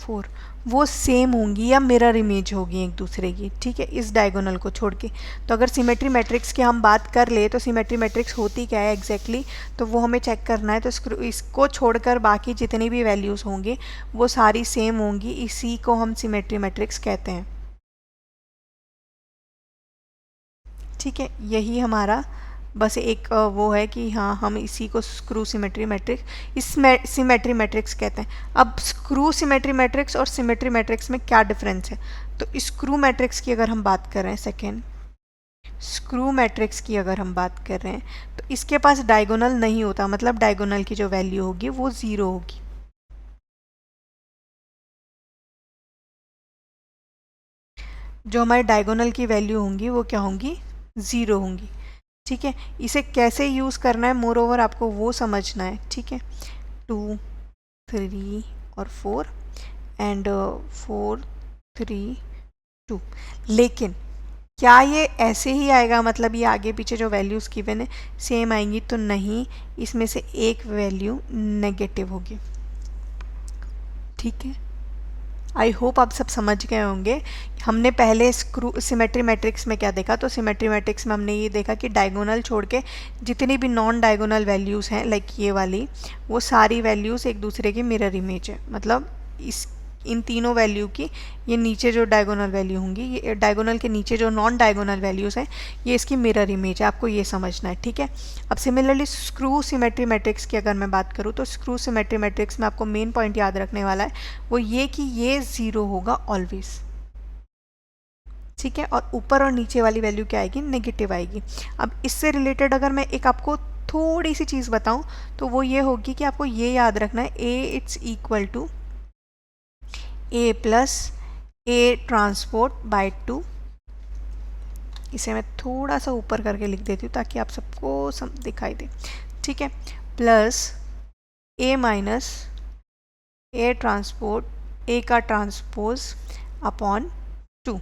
4 वो सेम होंगी या मिरर इमेज होगी एक दूसरे की। ठीक है। इस डायगोनल को छोड़ के। तो अगर सिमेट्री मैट्रिक्स की हम बात कर ले तो सिमेट्री मैट्रिक्स होती क्या है एग्जैक्टली, तो वो हमें चेक करना है। तो इसको छोड़कर बाकी जितनी भी वैल्यूज़ होंगे वो सारी सेम होंगी, इसी को हम सिमेट्री मैट्रिक्स कहते हैं। ठीक है। यही हमारा बस एक वो है कि हाँ हम इसी को स्क्रू सिमेट्री मैट्रिक्स, इस सिमेट्री मैट्रिक्स कहते हैं। अब स्क्रू सिमेट्री मैट्रिक्स और सिमेट्री मैट्रिक्स में क्या डिफरेंस है? तो स्क्रू मैट्रिक्स की अगर हम बात कर रहे हैं, सेकेंड स्क्रू मैट्रिक्स की अगर हम बात कर रहे हैं, तो इसके पास डायगोनल नहीं होता, मतलब डायगोनल की जो वैल्यू होगी वो 0 होगी। जो हमारे डायगोनल की वैल्यू होंगी वो क्या होंगी 0 होंगी। ठीक है। इसे कैसे यूज़ करना है मोर ओवर आपको वो समझना है। ठीक है। 2 3 और 4 एंड 4 3 2। लेकिन क्या ये ऐसे ही आएगा, मतलब ये आगे पीछे जो वैल्यूज़ गिवन है सेम आएंगी? तो नहीं, इसमें से एक वैल्यू नेगेटिव होगी। ठीक है। आई होप आप सब समझ गए होंगे। हमने पहले स्क्रू सिमेट्री मैट्रिक्स में क्या देखा, तो सिमेट्री मैट्रिक्स में हमने ये देखा कि डायगोनल छोड़ के जितनी भी नॉन डायगोनल वैल्यूज़ हैं, लाइक ये वाली, वो सारी वैल्यूज़ एक दूसरे की मिरर इमेज है। मतलब इन तीनों वैल्यू की ये नीचे जो डायगोनल वैल्यू होंगी, ये डायगोनल के नीचे जो नॉन डायगोनल वैल्यूज़ हैं ये इसकी मिरर इमेज है, आपको ये समझना है। ठीक है। अब सिमिलरली स्क्रू सिमेट्री मैट्रिक्स की अगर मैं बात करूँ, तो स्क्रू सिमेट्री मैट्रिक्स में आपको मेन पॉइंट याद रखने वाला है वो ये कि ये 0 होगा ऑलवेज। ठीक है। और ऊपर और नीचे वाली वैल्यू क्या आएगी, नेगेटिव आएगी। अब इससे रिलेटेड अगर मैं एक आपको थोड़ी सी चीज़ बताऊं तो वो ये होगी कि आपको ये याद रखना है A it's equal to A plus A transpose by 2, इसे मैं थोड़ा सा ऊपर करके लिख देती हूँ ताकि आप सबको दिखाई दे, ठीक है, प्लस ए माइनस ए ट्रांसपोर्ट ए का ट्रांसपोज अपॉन 2,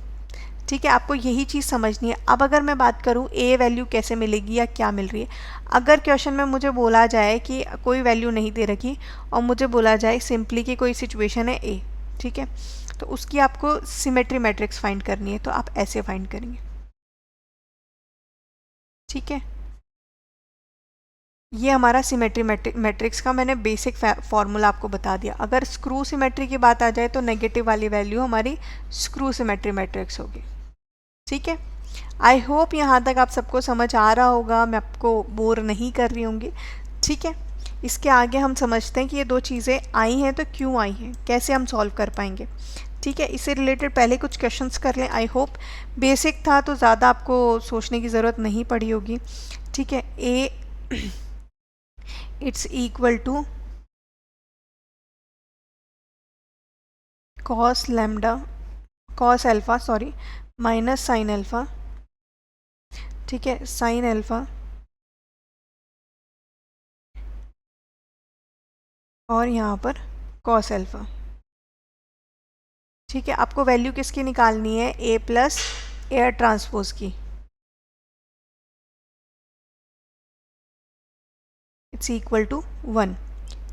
ठीक है। आपको यही चीज़ समझनी है। अब अगर मैं बात करूँ ए वैल्यू कैसे मिलेगी या क्या मिल रही है, अगर क्वेश्चन में मुझे बोला जाए कि कोई वैल्यू नहीं दे रखी और मुझे बोला जाए सिंपली कि कोई सिचुएशन है ए, ठीक है, तो उसकी आपको सिमेट्री मैट्रिक्स फाइंड करनी है, तो आप ऐसे फाइंड करेंगे, ठीक है। ये हमारा सिमेट्री मैट्रिक्स का मैंने बेसिक फॉर्मूला आपको बता दिया। अगर स्क्रू सिमेट्री की बात आ जाए तो नेगेटिव वाली वैल्यू हमारी स्क्रू सिमेट्री मैट्रिक्स होगी, ठीक है। आई होप यहाँ तक आप सबको समझ आ रहा होगा, मैं आपको बोर नहीं कर रही होंगी, ठीक है। इसके आगे हम समझते हैं कि ये दो चीज़ें आई हैं तो क्यों आई हैं, कैसे हम सॉल्व कर पाएंगे, ठीक है। इससे रिलेटेड पहले कुछ क्वेश्चंस कर लें। आई होप बेसिक था तो ज़्यादा आपको सोचने की ज़रूरत नहीं पड़ी होगी, ठीक है। A it's equal to cos lambda cos alpha sorry minus sine alpha, ठीक है, साइन एल्फ़ा और यहाँ पर कॉस एल्फ़ा, ठीक है। आपको वैल्यू किसकी निकालनी है, ए प्लस एयर ट्रांसपोज की, इट्स इक्वल टू 1,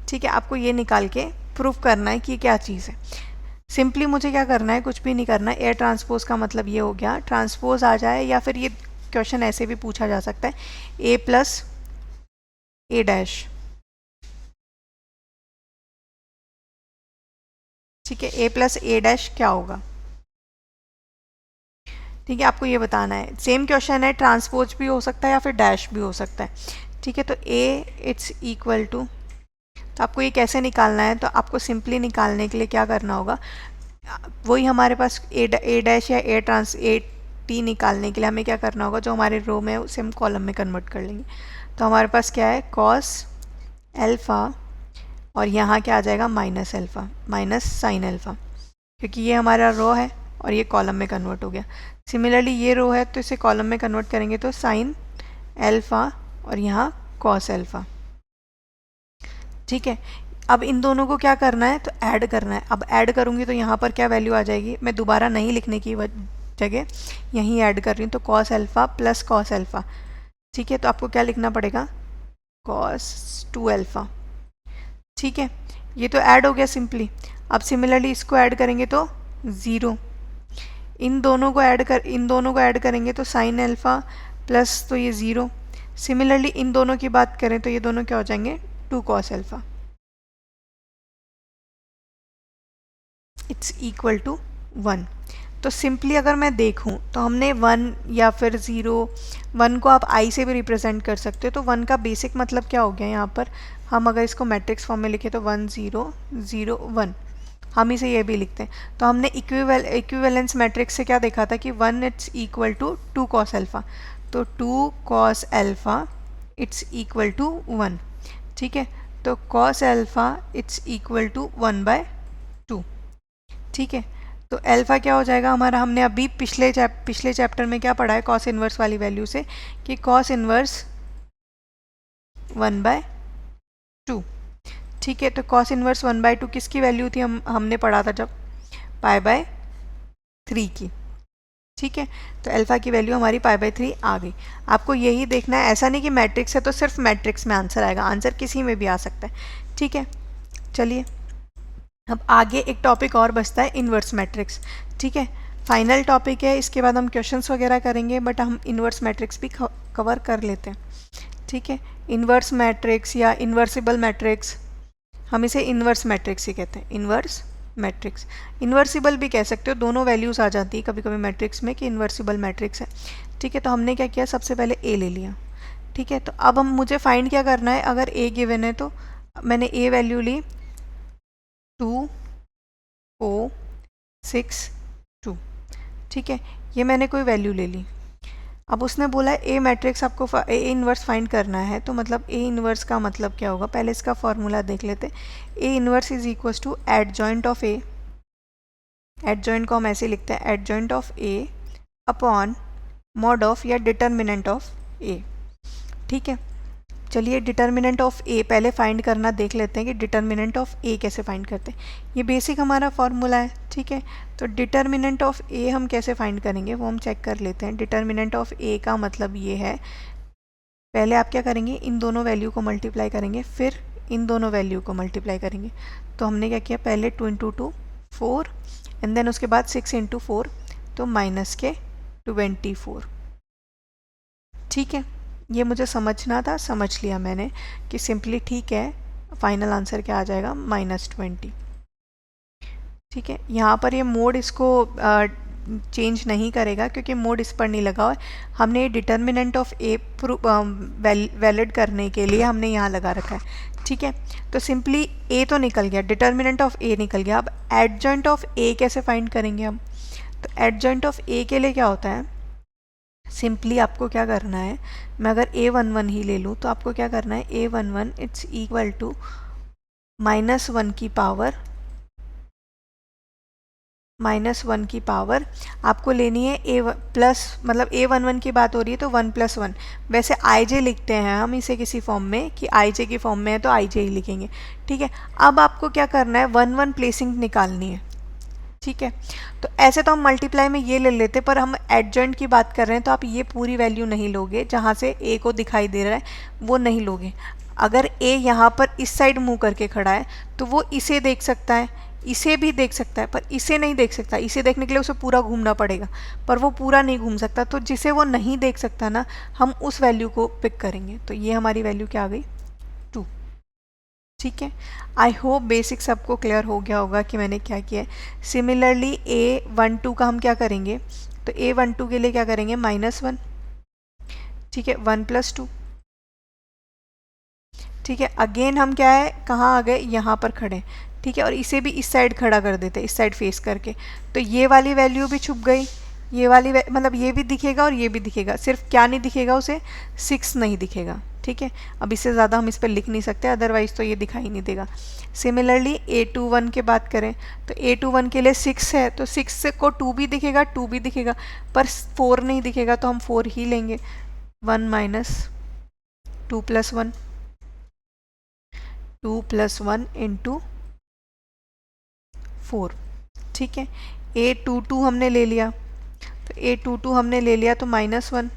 ठीक है। आपको ये निकाल के प्रूफ करना है कि क्या चीज़ है। सिंपली मुझे क्या करना है, कुछ भी नहीं करना है। एयर ट्रांसपोज का मतलब ये हो गया, ट्रांसपोज आ जाए या फिर ये क्वेश्चन ऐसे भी पूछा जा सकता है, ए प्लस ए डैश, ठीक है। ए प्लस ए डैश क्या होगा, ठीक है, आपको ये बताना है। सेम क्वेश्चन है, ट्रांसपोज भी हो सकता है या फिर डैश भी हो सकता है, ठीक है। तो ए इट्स इक्वल टू, तो आपको ये कैसे निकालना है, तो आपको सिंपली निकालने के लिए क्या करना होगा, वही हमारे पास ए डैश या ए टी निकालने के लिए हमें क्या करना होगा, जो हमारे रो में है उसे हम कॉलम में कन्वर्ट कर लेंगे। तो हमारे पास क्या है, कॉस एल्फ़ा और यहाँ क्या आ जाएगा, minus alpha minus sine alpha, क्योंकि ये हमारा रो है और ये कॉलम में कन्वर्ट हो गया। सिमिलरली ये रो है तो इसे कॉलम में कन्वर्ट करेंगे तो साइन एल्फ़ा और यहाँ कॉस एल्फ़ा, ठीक है। अब इन दोनों को क्या करना है, तो ऐड करना है। अब ऐड करूँगी तो यहाँ पर क्या वैल्यू आ जाएगी, मैं दोबारा नहीं लिखने की जगह यहीं ऐड कर रही हूँ, तो cos alpha plus cos alpha, ठीक है। तो आपको क्या लिखना पड़ेगा, कॉस 2 एल्फ़ा, ठीक है। ये तो ऐड हो गया सिंपली। अब सिमिलरली इसको ऐड करेंगे तो 0, इन दोनों को ऐड करेंगे तो साइन एल्फ़ा प्लस, तो ये 0। सिमिलरली इन दोनों की बात करें तो ये दोनों क्या हो जाएंगे, 2 cos alpha, it's equal to 1। तो सिंपली अगर मैं देखूं तो हमने 1 या फिर 0, 1 को आप आई से भी रिप्रेजेंट कर सकते हो। तो 1 का बेसिक मतलब क्या हो गया, यहाँ पर हम अगर इसको मैट्रिक्स फॉर्म में लिखे तो 1 0 0 1, हम इसे ये भी लिखते हैं। तो हमने इक्विवेलेंस मैट्रिक्स से क्या देखा था कि 1 it's equal to 2 cos alpha, तो 2 cos alpha it's equal to 1, ठीक है। तो cos alpha it's equal to 1/2, ठीक है। तो एल्फ़ा क्या हो जाएगा हमारा, हमने अभी पिछले चैप्टर में क्या पढ़ा है कॉस इन्वर्स वाली वैल्यू से, कि कॉस इन्वर्स 1/2, ठीक है। तो कॉस इन्वर्स 1/2 किसकी वैल्यू थी, हमने पढ़ा था जब π/3 की, ठीक है। तो अल्फ़ा की वैल्यू हमारी π/3 आ गई। आपको यही देखना है, ऐसा नहीं कि मैट्रिक्स है तो सिर्फ मैट्रिक्स में आंसर आएगा, आंसर किसी में भी आ सकता है, ठीक है। चलिए अब आगे एक टॉपिक और बचता है, इन्वर्स मैट्रिक्स, ठीक है। फाइनल टॉपिक है, इसके बाद हम क्वेश्चंस वगैरह करेंगे, बट हम इन्वर्स मैट्रिक्स भी कवर कर लेते हैं, ठीक है। इन्वर्स मैट्रिक्स या इन्वर्सिबल मैट्रिक्स, हम इसे इन्वर्स मैट्रिक्स ही कहते हैं, इन्वर्स मैट्रिक्स। इन्वर्सिबल भी कह सकते हो, दोनों वैल्यूज़ आ जाती है कभी कभी मैट्रिक्स में कि इन्वर्सिबल मैट्रिक्स है, ठीक है। तो हमने क्या किया, सबसे पहले ए ले लिया, ठीक है। तो अब हम मुझे फाइंड क्या करना है, अगर ए गिवन है तो मैंने ए वैल्यू ली 2 4 6 2, ठीक है। ये मैंने कोई वैल्यू ले ली। अब उसने बोला ए मैट्रिक्स आपको ए इन्वर्स फाइंड करना है, तो मतलब ए इन्वर्स का मतलब क्या होगा, पहले इसका फॉर्मूला देख लेते। A inverse is equals to adjoint of A adjoint को हम ऐसे लिखते हैं, adjoint of A upon mod of या डिटर्मिनेंट ऑफ ए। ठीक है, चलिए डिटर्मिनेंट ऑफ ए पहले फाइंड करना देख लेते हैं कि डिटर्मिनेंट ऑफ ए कैसे फाइंड करते हैं। ये बेसिक हमारा फॉर्मूला है। ठीक है, तो डिटर्मिनेंट ऑफ ए हम कैसे फाइंड करेंगे वो हम चेक कर लेते हैं। डिटर्मिनेंट ऑफ ए का मतलब ये है, पहले आप क्या करेंगे, इन दोनों वैल्यू को मल्टीप्लाई करेंगे, फिर इन दोनों वैल्यू को मल्टीप्लाई करेंगे। तो हमने क्या किया, पहले 2 इंटू 2 4 एंड देन उसके बाद 6 इंटू 4 तो माइनस के 24। ठीक है, ये मुझे समझना था, समझ लिया मैंने कि सिंपली ठीक है, फाइनल आंसर क्या आ जाएगा, -20। ठीक है, यहाँ पर ये मोड इसको चेंज नहीं करेगा क्योंकि मोड इस पर नहीं लगा हुआ है। हमने डिटर्मिनेंट ऑफ ए वैलिड करने के लिए हमने यहाँ लगा रखा है। ठीक है, तो सिंपली ए तो निकल गया, डिटर्मिनेंट ऑफ ए निकल गया। अब एडजॉइंट ऑफ ए कैसे फाइंड करेंगे हम, तो एडजॉइंट ऑफ ए के लिए क्या होता है, सिंपली आपको क्या करना है, मैं अगर a11 ही ले लूँ तो आपको क्या करना है, a11 इट्स इक्वल टू -1 की पावर -1 की पावर आपको लेनी है ए प्लस, मतलब a11 की बात हो रही है तो 1 + 1। वैसे ij लिखते हैं हम इसे किसी फॉर्म में कि ij की फॉर्म में है तो ij ही लिखेंगे। ठीक है, अब आपको क्या करना है, 1 प्लेसिंग निकालनी है। ठीक है, तो ऐसे तो हम मल्टीप्लाई में ये ले लेते, पर हम एडजॉइंट की बात कर रहे हैं तो आप ये पूरी वैल्यू नहीं लोगे, जहाँ से ए को दिखाई दे रहा है वो नहीं लोगे। अगर ए यहाँ पर इस साइड मुंह करके खड़ा है तो वो इसे देख सकता है, इसे भी देख सकता है, पर इसे नहीं देख सकता। इसे देखने के लिए उसे पूरा घूमना पड़ेगा, पर वो पूरा नहीं घूम सकता। तो जिसे वो नहीं देख सकता ना, हम उस वैल्यू को पिक करेंगे। तो ये हमारी वैल्यू क्या आ गई, 2। ठीक है, आई होप बेसिक सबको क्लियर हो गया होगा कि मैंने क्या किया है। सिमिलरली a12 का हम क्या करेंगे, तो a12 के लिए क्या करेंगे, -1। ठीक है, 1 + 2। ठीक है, अगेन हम क्या है, कहाँ आ गए, यहाँ पर खड़े। ठीक है, और इसे भी इस साइड खड़ा कर देते, इस साइड फेस करके। तो ये वाली वैल्यू भी छुप गई, ये वाली मतलब ये भी दिखेगा और ये भी दिखेगा, सिर्फ क्या नहीं दिखेगा उसे, 6 नहीं दिखेगा। ठीक है, अब इससे ज़्यादा हम इस पर लिख नहीं सकते, अदरवाइज़ तो ये दिखाई नहीं देगा। सिमिलरली a21 की बात करें तो a21 के लिए 6 है, तो 6 को 2 भी दिखेगा, 2 भी दिखेगा, पर 4 नहीं दिखेगा, तो हम 4 ही लेंगे। 1 - 2 + 1, 2 + 1 × 4। ठीक है, a22 हमने ले लिया, तो a22 हमने ले लिया तो -1,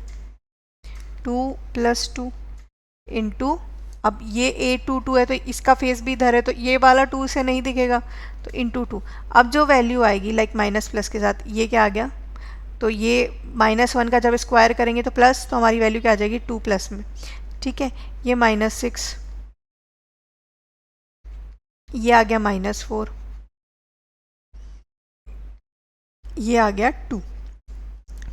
2 + 2 × अब ये a22 है तो इसका फेस भी इधर है, तो ये वाला 2 से नहीं दिखेगा, तो × 2। अब जो वैल्यू आएगी लाइक माइनस प्लस के साथ, ये क्या आ गया, तो ये -1 का जब स्क्वायर करेंगे तो प्लस, तो हमारी वैल्यू क्या आ जाएगी, 2 प्लस में। ठीक है, ये -6, ये आ गया -4, ये आ गया 2।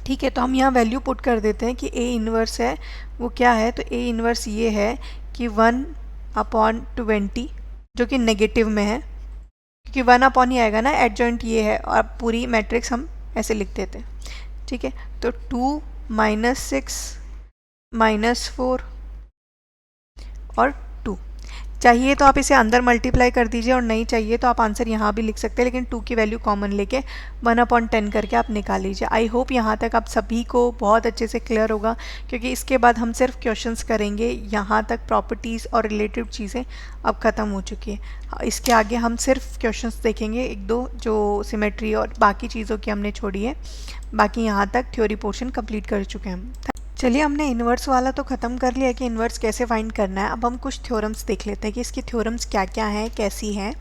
ठीक है, तो हम यहाँ वैल्यू पुट कर देते हैं कि A इन्वर्स है वो क्या है, तो A इन्वर्स ये है कि 1/20, जो कि नेगेटिव में है क्योंकि 1 ही आएगा ना, एडजॉइंट ये है, और पूरी मैट्रिक्स हम ऐसे लिख देते हैं। ठीक है, तो 2 - 6 -4 और 2। चाहिए तो आप इसे अंदर मल्टीप्लाई कर दीजिए, और नहीं चाहिए तो आप आंसर यहाँ भी लिख सकते हैं, लेकिन 2 की वैल्यू कॉमन लेके 1/10 करके आप निकाल लीजिए। आई होप यहाँ तक आप सभी को बहुत अच्छे से क्लियर होगा, क्योंकि इसके बाद हम सिर्फ क्वेश्चंस करेंगे। यहाँ तक प्रॉपर्टीज़ और रिलेटिव चीज़ें अब ख़त्म हो चुकी है। इसके आगे हम सिर्फ क्वेश्चंस देखेंगे, 1-2 जो सिमेट्री और बाकी चीज़ों की हमने छोड़ी है। बाकी यहाँ तक थ्योरी पोर्शन कंप्लीट कर चुके हैं हम। चलिए, हमने इन्वर्स वाला तो ख़त्म कर लिया कि इन्वर्स कैसे फाइंड करना है। अब हम कुछ थ्योरम्स देख लेते हैं कि इसकी थ्योरम्स क्या क्या हैं, कैसी हैं,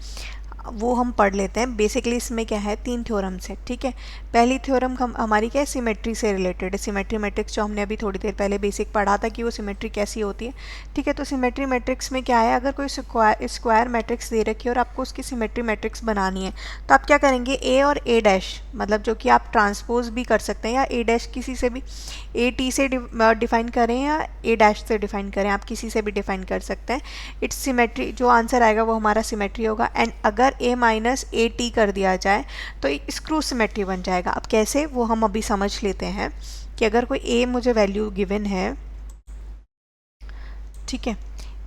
वो हम पढ़ लेते हैं। बेसिकली इसमें क्या है, 3 थ्योरम्स है। ठीक है, पहली थ्योरम हमारी क्या है, सिमेट्री से रिलेटेड है। सिमेट्री मैट्रिक्स जो हमने अभी थोड़ी देर पहले बेसिक पढ़ा था कि वो सिमेट्री कैसी होती है। ठीक है, तो सिमेट्री मैट्रिक्स में क्या है, अगर कोई स्क्वायर मैट्रिक्स दे रखी है और आपको उसकी सिमेट्री मैट्रिक्स बनानी है, तो आप क्या करेंगे, ए और ए डैश, मतलब जो कि आप ट्रांसपोज भी कर सकते हैं, या ए डैश किसी से भी, ए टी से डिफाइन करें या ए डैश से डिफाइन करें, आप किसी से भी डिफाइन कर सकते हैं। इट्स सिमेट्री, जो आंसर आएगा वो हमारा सिमेट्री होगा। एंड अगर a - at कर दिया जाए तो स्क्रू सिमेट्री बन जाएगा। अब कैसे, वो हम अभी समझ लेते हैं कि अगर कोई a मुझे वैल्यू गिवन है, ठीक है,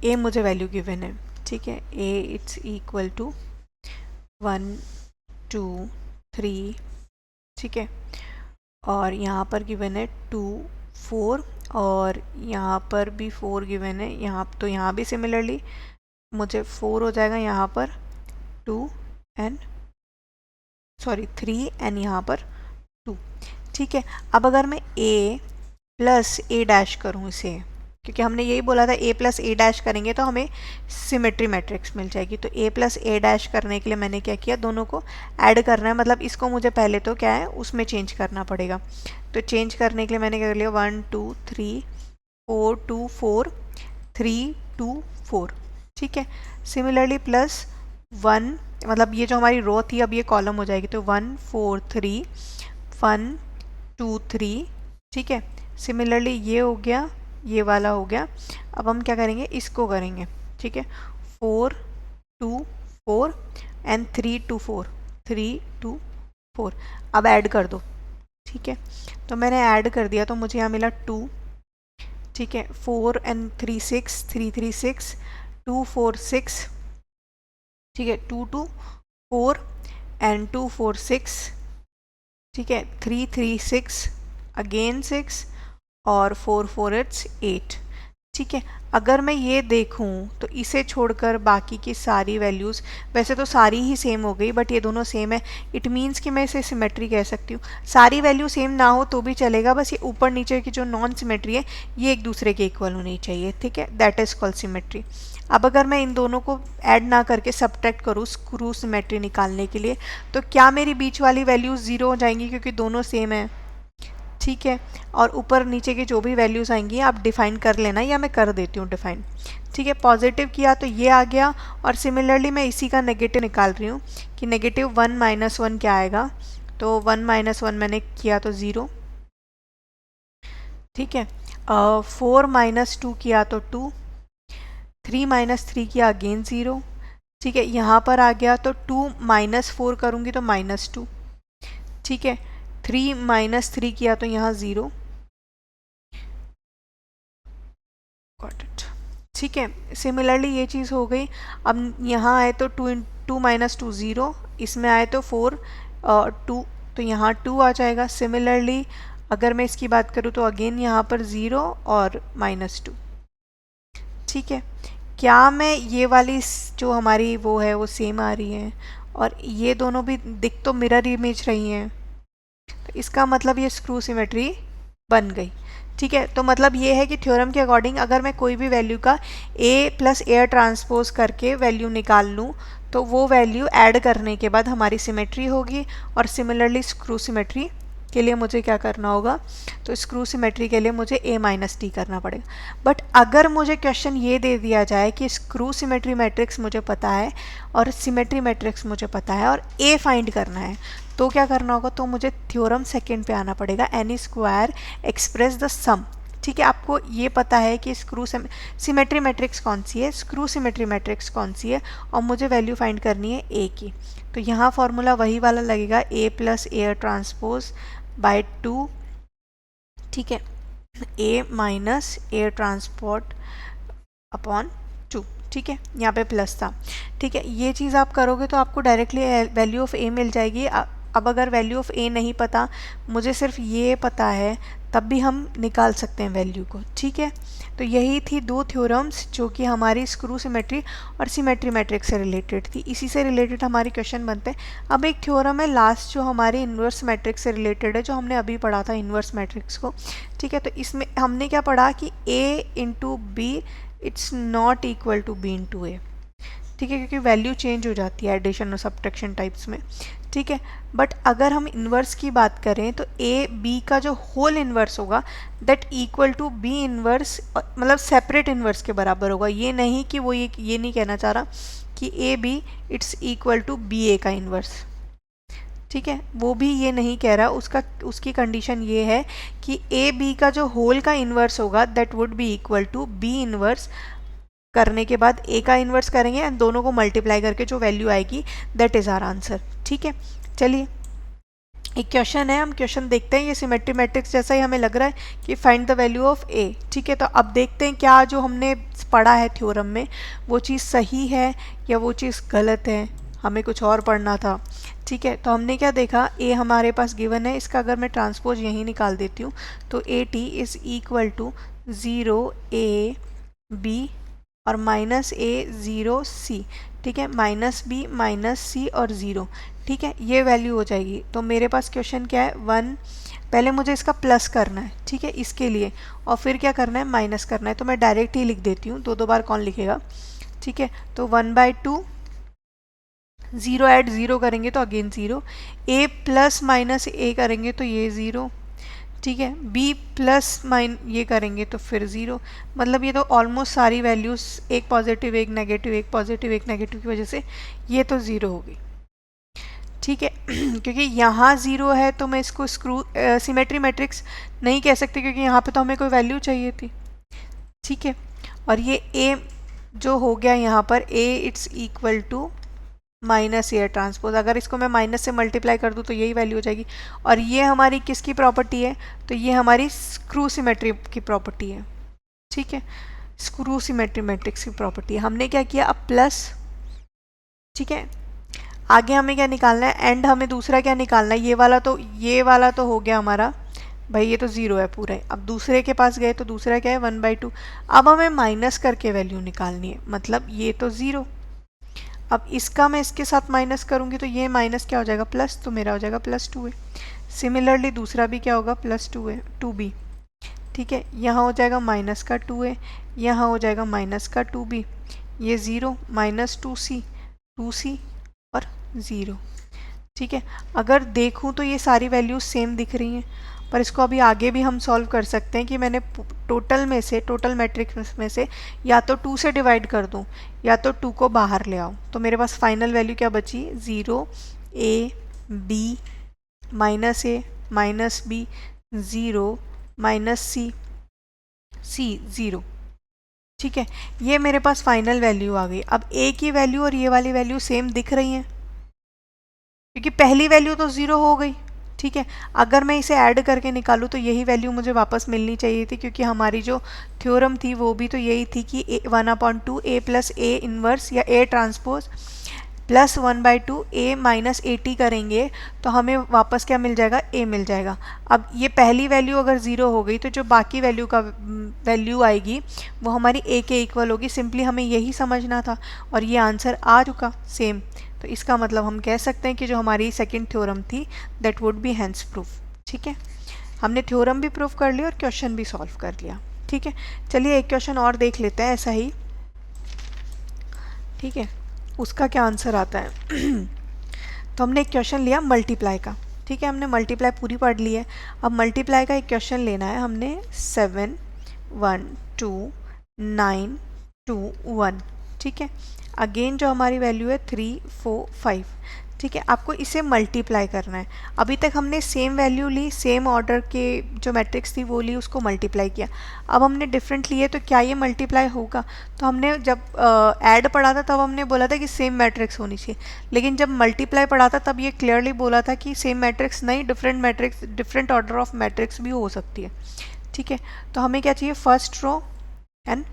a मुझे वैल्यू गिवन है, ठीक है, a इट्स इक्वल टू 1 2 3, ठीक है, और यहाँ पर गिवन है 2 4 और यहाँ पर भी 4 गिवन है, यहाँ तो यहाँ भी सिमिलरली मुझे 4 हो जाएगा, यहाँ पर 2 एंड 3 एंड यहाँ पर 2, ठीक है। अब अगर मैं a प्लस ए डैश करूँ इसे, क्योंकि हमने यही बोला था a प्लस ए डैश करेंगे तो हमें सिमेट्री मैट्रिक्स मिल जाएगी, तो a प्लस ए डैश करने के लिए मैंने क्या किया, दोनों को ऐड करना है, मतलब इसको मुझे पहले तो क्या है उसमें चेंज करना पड़ेगा। तो चेंज करने के लिए मैंने क्या कर लिया, 1 2 3 4 2 4 3 2 4, ठीक है। सिमिलरली प्लस 1, मतलब ये जो हमारी रो थी अब ये कॉलम हो जाएगी, तो 1 4 3 1 2 3, ठीक है। सिमिलरली ये हो गया, ये वाला हो गया। अब हम क्या करेंगे, इसको करेंगे, ठीक है, 4 2 4 एंड 3 2 4 3 2 4। अब ऐड कर दो, ठीक है। तो मैंने ऐड कर दिया तो मुझे यहाँ मिला 2, ठीक है, 4 एंड 3 6 3 3 6 2 4 6, ठीक है, 2 2 4 एंड 2 4 6, ठीक है, 3 3 6 अगेन 6 और 4 4 इट्स 8, ठीक है। अगर मैं ये देखूं तो इसे छोड़कर बाकी की सारी वैल्यूज़, वैसे तो सारी ही सेम हो गई बट ये दोनों सेम है, इट मीन्स कि मैं इसे सिमेट्री कह सकती हूँ। सारी वैल्यू सेम ना हो तो भी चलेगा, बस ये ऊपर नीचे की जो नॉन सिमेट्री है ये एक दूसरे के इक्वल होनी चाहिए, ठीक है, दैट इज़ कॉल्ड सिमेट्री। अब अगर मैं इन दोनों को ऐड ना करके सब्ट्रैक्ट करूँ स्क्रू सिमेट्री निकालने के लिए, तो क्या मेरी बीच वाली वैल्यूज़ ज़ीरो हो जाएंगी क्योंकि दोनों सेम है, ठीक है। और ऊपर नीचे की जो भी वैल्यूज़ आएंगी आप डिफ़ाइन कर लेना, या मैं कर देती हूँ डिफ़ाइन, ठीक है। पॉजिटिव किया तो ये आ गया, और सिमिलरली मैं इसी का नेगेटिव निकाल रही हूँ कि नेगेटिव 1 माइनस 1 क्या आएगा, तो 1 माइनस 1 मैंने किया तो 0, ठीक है। 4 माइनस 2 किया तो 2, 3 माइनस 3 किया अगेन 0, ठीक है। यहाँ पर आ गया तो 2 माइनस 4 करूँगी तो -2, ठीक है। 3 माइनस 3 किया तो यहाँ 0, गॉट इट, ठीक है। सिमिलरली ये चीज़ हो गई। अब यहाँ आए तो 2 माइनस 2 0, इसमें आए तो 4 2, तो यहाँ 2 आ जाएगा। सिमिलरली अगर मैं इसकी बात करूँ तो अगेन यहाँ पर 0 और -2, ठीक है। क्या मैं ये वाली जो हमारी वो है वो सेम आ रही है, और ये दोनों भी दिख तो मिरर इमेज रही हैं, तो इसका मतलब ये स्क्रू सिमेट्री बन गई, ठीक है। तो मतलब ये है कि थ्योरम के अकॉर्डिंग अगर मैं कोई भी वैल्यू का a प्लस एयर ट्रांसपोज करके वैल्यू निकाल लूँ तो वो वैल्यू ऐड करने के बाद हमारी सिमेट्री होगी। और सिमिलरली स्क्रू सिमेट्री के लिए मुझे क्या करना होगा, तो स्क्रू सिमेट्री के लिए मुझे a माइनस टी करना पड़ेगा। बट अगर मुझे क्वेश्चन ये दे दिया जाए कि स्क्रू सिमेट्री मैट्रिक्स मुझे पता है और सिमेट्री मैट्रिक्स मुझे पता है और a फाइंड करना है, तो क्या करना होगा, तो मुझे थ्योरम सेकंड पे आना पड़ेगा, एनी स्क्वायर एक्सप्रेस द सम, ठीक है। आपको ये पता है कि स्क्रू सिमेट्री मैट्रिक्स कौन सी है, स्क्रू सिमेट्री मैट्रिक्स कौन सी है, और मुझे वैल्यू फाइंड करनी है a की। तो यहाँ फॉर्मूला वही वाला लगेगा, a plus air transpose bye 2, ठीक है, a minus air transport upon 2, ठीक है, यहाँ पे प्लस था, ठीक है। ये चीज़ आप करोगे तो आपको डायरेक्टली वैल्यू ऑफ a मिल जाएगी। अब अगर वैल्यू ऑफ a नहीं पता, मुझे सिर्फ ये पता है, तब भी हम निकाल सकते हैं वैल्यू को, ठीक है। तो यही थी दो थ्योरम्स जो कि हमारी स्क्रू सिमेट्री और सिमेट्री मैट्रिक्स से रिलेटेड थी, इसी से रिलेटेड हमारी क्वेश्चन बनते हैं। अब एक थ्योरम है लास्ट जो हमारे इन्वर्स मैट्रिक्स से रिलेटेड है, जो हमने अभी पढ़ा था इन्वर्स मैट्रिक्स को, ठीक है। तो इसमें हमने क्या पढ़ा कि a into B it's not equal to b into A, ठीक है, क्योंकि वैल्यू चेंज हो जाती है एडिशन और सब्ट्रैक्शन टाइप्स में, ठीक है। बट अगर हम इन्वर्स की बात करें तो ए बी का जो होल इन्वर्स होगा that equal to B inverse, मतलब सेपरेट इन्वर्स के बराबर होगा। ये नहीं कि वो ये नहीं कहना चाह रहा कि A B it's equal to B A का इन्वर्स, ठीक है, वो भी ये नहीं कह रहा। उसकी कंडीशन ये है कि ए बी का जो होल का इन्वर्स होगा that would be equal to B inverse, करने के बाद a का इन्वर्स करेंगे एंड दोनों को मल्टीप्लाई करके जो वैल्यू आएगी दैट इज़ आवर आंसर, ठीक है। चलिए एक क्वेश्चन है, हम क्वेश्चन देखते हैं। ये सिमेट्री मैट्रिक्स जैसा ही हमें लग रहा है कि find the value of a, ठीक है। तो अब देखते हैं क्या जो हमने पढ़ा है थ्योरम में वो चीज़ सही है या वो चीज़ गलत है, हमें कुछ और पढ़ना था। ठीक है, तो हमने क्या देखा, ए हमारे पास गिवन है, इसका अगर मैं ट्रांसपोज यहीं निकाल देती हूँ तो A T is equal to 0 A B और माइनस ए 0 सी। ठीक है, माइनस बी माइनस सी और 0। ठीक है, ये वैल्यू हो जाएगी। तो मेरे पास क्वेश्चन क्या है, 1, पहले मुझे इसका प्लस करना है, ठीक है, इसके लिए, और फिर क्या करना है, माइनस करना है। तो मैं डायरेक्ट ही लिख देती हूँ, दो बार कौन लिखेगा। ठीक है, तो 1/2, 0 ऐड 0 करेंगे तो अगेन 0, ए प्लस माइनस ए करेंगे तो ये 0। ठीक है, बी प्लस माइन ये करेंगे तो फिर 0। मतलब ये तो ऑलमोस्ट सारी वैल्यूज़, एक पॉजिटिव एक नेगेटिव, एक पॉजिटिव एक नेगेटिव की वजह से ये तो 0 हो गई। ठीक है क्योंकि यहाँ 0 है तो मैं इसको सिमेट्री मैट्रिक्स नहीं कह सकती, क्योंकि यहाँ पे तो हमें कोई वैल्यू चाहिए थी। ठीक है, और ये ए जो हो गया यहाँ पर, A it's equal to minus A transpose. अगर इसको मैं माइनस से मल्टीप्लाई कर दूँ तो यही वैल्यू हो जाएगी। और ये हमारी किसकी प्रॉपर्टी है, तो ये हमारी स्क्रू सिमेट्री की प्रॉपर्टी है। ठीक है, स्क्रू सिमेट्री मैट्रिक्स की प्रॉपर्टी है। हमने क्या किया, अब प्लस। ठीक है, आगे हमें क्या निकालना है, एंड हमें दूसरा क्या निकालना है, ये वाला तो हो गया हमारा, भाई ये तो 0 है पूरा। अब दूसरे के पास गए तो दूसरा क्या है, 1/2। अब हमें माइनस करके वैल्यू निकालनी है, मतलब ये तो 0। अब इसका मैं इसके साथ माइनस करूँगी तो ये माइनस क्या हो जाएगा, प्लस, तो मेरा हो जाएगा +2a। सिमिलरली दूसरा भी क्या होगा, +2a 2b। ठीक है, यहाँ हो जाएगा माइनस का 2a, यहाँ हो जाएगा माइनस का 2b, ये 0 माइनस 2c और 0। ठीक है, अगर देखूँ तो ये सारी वैल्यूज सेम दिख रही हैं, पर इसको अभी आगे भी हम सॉल्व कर सकते हैं कि मैंने टोटल मैट्रिक्स में से या तो 2 से डिवाइड कर दूं या तो 2 को बाहर ले आऊं। तो मेरे पास फाइनल वैल्यू क्या बची, 0 A B minus A minus B 0 minus C 0। ठीक है, ये मेरे पास फाइनल वैल्यू आ गई। अब ए की वैल्यू और ये वाली वैल्यू सेम दिख रही हैं, क्योंकि पहली वैल्यू तो 0 हो गई। ठीक है, अगर मैं इसे ऐड करके निकालूँ तो यही वैल्यू मुझे वापस मिलनी चाहिए थी, क्योंकि हमारी जो थ्योरम थी वो भी तो यही थी कि 1/2 ए प्लस ए इन्वर्स या A transpose plus 1/2 A minus A T करेंगे तो हमें वापस क्या मिल जाएगा, ए मिल जाएगा। अब ये पहली वैल्यू अगर 0 हो गई तो जो बाकी वैल्यू आएगी वो हमारी ए के इक्वल होगी। सिंपली हमें यही समझना था और ये आंसर आ चुका सेम। तो इसका मतलब हम कह सकते हैं कि जो हमारी सेकंड थ्योरम थी that would B hence proof. ठीक है, हमने थ्योरम भी प्रूफ कर लिया और क्वेश्चन भी सॉल्व कर लिया। ठीक है, चलिए एक क्वेश्चन और देख लेते हैं ऐसा ही। ठीक है, उसका क्या आंसर आता है तो हमने एक क्वेश्चन लिया मल्टीप्लाई का। ठीक है, हमने मल्टीप्लाई पूरी पढ़ ली है। अब मल्टीप्लाई का एक क्वेश्चन लेना है हमने, 7 1 2 9 2 1। ठीक है, अगेन जो हमारी वैल्यू है 3 4 5। ठीक है, आपको इसे मल्टीप्लाई करना है। अभी तक हमने सेम वैल्यू ली, सेम ऑर्डर के जो मैट्रिक्स थी वो ली, उसको मल्टीप्लाई किया। अब हमने डिफरेंट लिए तो क्या ये मल्टीप्लाई होगा, तो हमने जब ऐड पढ़ा था तब हमने बोला था कि सेम मैट्रिक्स होनी चाहिए, लेकिन जब मल्टीप्लाई पढ़ा था तब ये क्लियरली बोला था कि सेम मैट्रिक्स नहीं, डिफरेंट ऑर्डर ऑफ मैट्रिक्स भी हो सकती है। ठीक है, तो हमें क्या चाहिए, first row and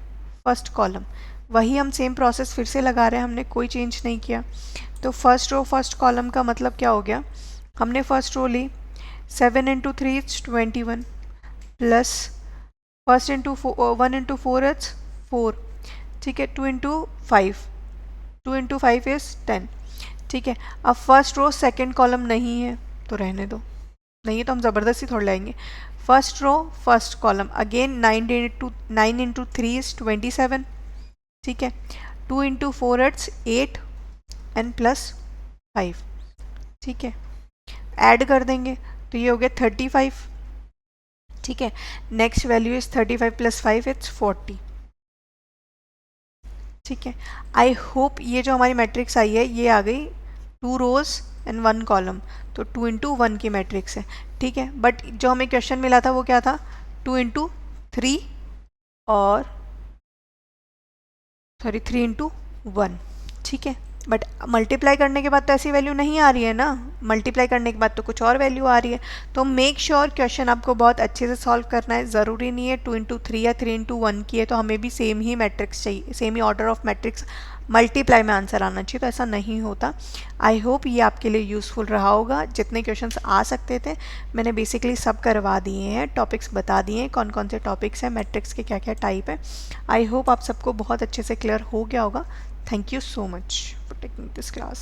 first column. वही हम सेम प्रोसेस फिर से लगा रहे हैं, हमने कोई चेंज नहीं किया। तो फर्स्ट रो फर्स्ट कॉलम का मतलब क्या हो गया, हमने फर्स्ट रो ली 7 × 3 it's 21 plus first into 1 × 4 it's 4। ठीक है, 2 × 5 इज़ 10। ठीक है, अब फर्स्ट रो सेकंड कॉलम नहीं है तो रहने दो, नहीं है तो हम ज़बरदस्ती थोड़ा लाएंगे। First row first column, again 9 × 3 is 27। ठीक है, 2 × 4 इट्स 8 एंड प्लस 5। ठीक है, ऐड कर देंगे तो ये हो गया 35। ठीक है, नेक्स्ट वैल्यू इज 35 + 5 इट्स 40। ठीक है, आई होप ये जो हमारी मैट्रिक्स आई है ये आ गई 2 रोज एंड 1 कॉलम, तो 2 × 1 की मैट्रिक्स है। ठीक है, बट जो हमें क्वेश्चन मिला था वो क्या था, 2 × 3 और 3 × 1। ठीक है, बट मल्टीप्लाई करने के बाद तो ऐसी वैल्यू नहीं आ रही है ना, मल्टीप्लाई करने के बाद तो कुछ और वैल्यू आ रही है। तो मेक श्योर क्वेश्चन आपको बहुत अच्छे से सॉल्व करना है। ज़रूरी नहीं है 2 इंटू 3 या 3 इंटू 1 की है तो हमें भी सेम ही मैट्रिक्स चाहिए, same he order of matrix multiply में आंसर आना चाहिए, तो ऐसा नहीं होता। आई होप ये आपके लिए यूज़फुल रहा होगा। जितने क्वेश्चंस आ सकते थे मैंने बेसिकली सब करवा दिए हैं, टॉपिक्स बता दिए हैं कौन कौन से टॉपिक्स हैं, मैट्रिक्स के क्या क्या टाइप है। आई होप आप सबको बहुत अच्छे से क्लियर हो गया होगा। Thank you so much for taking this class.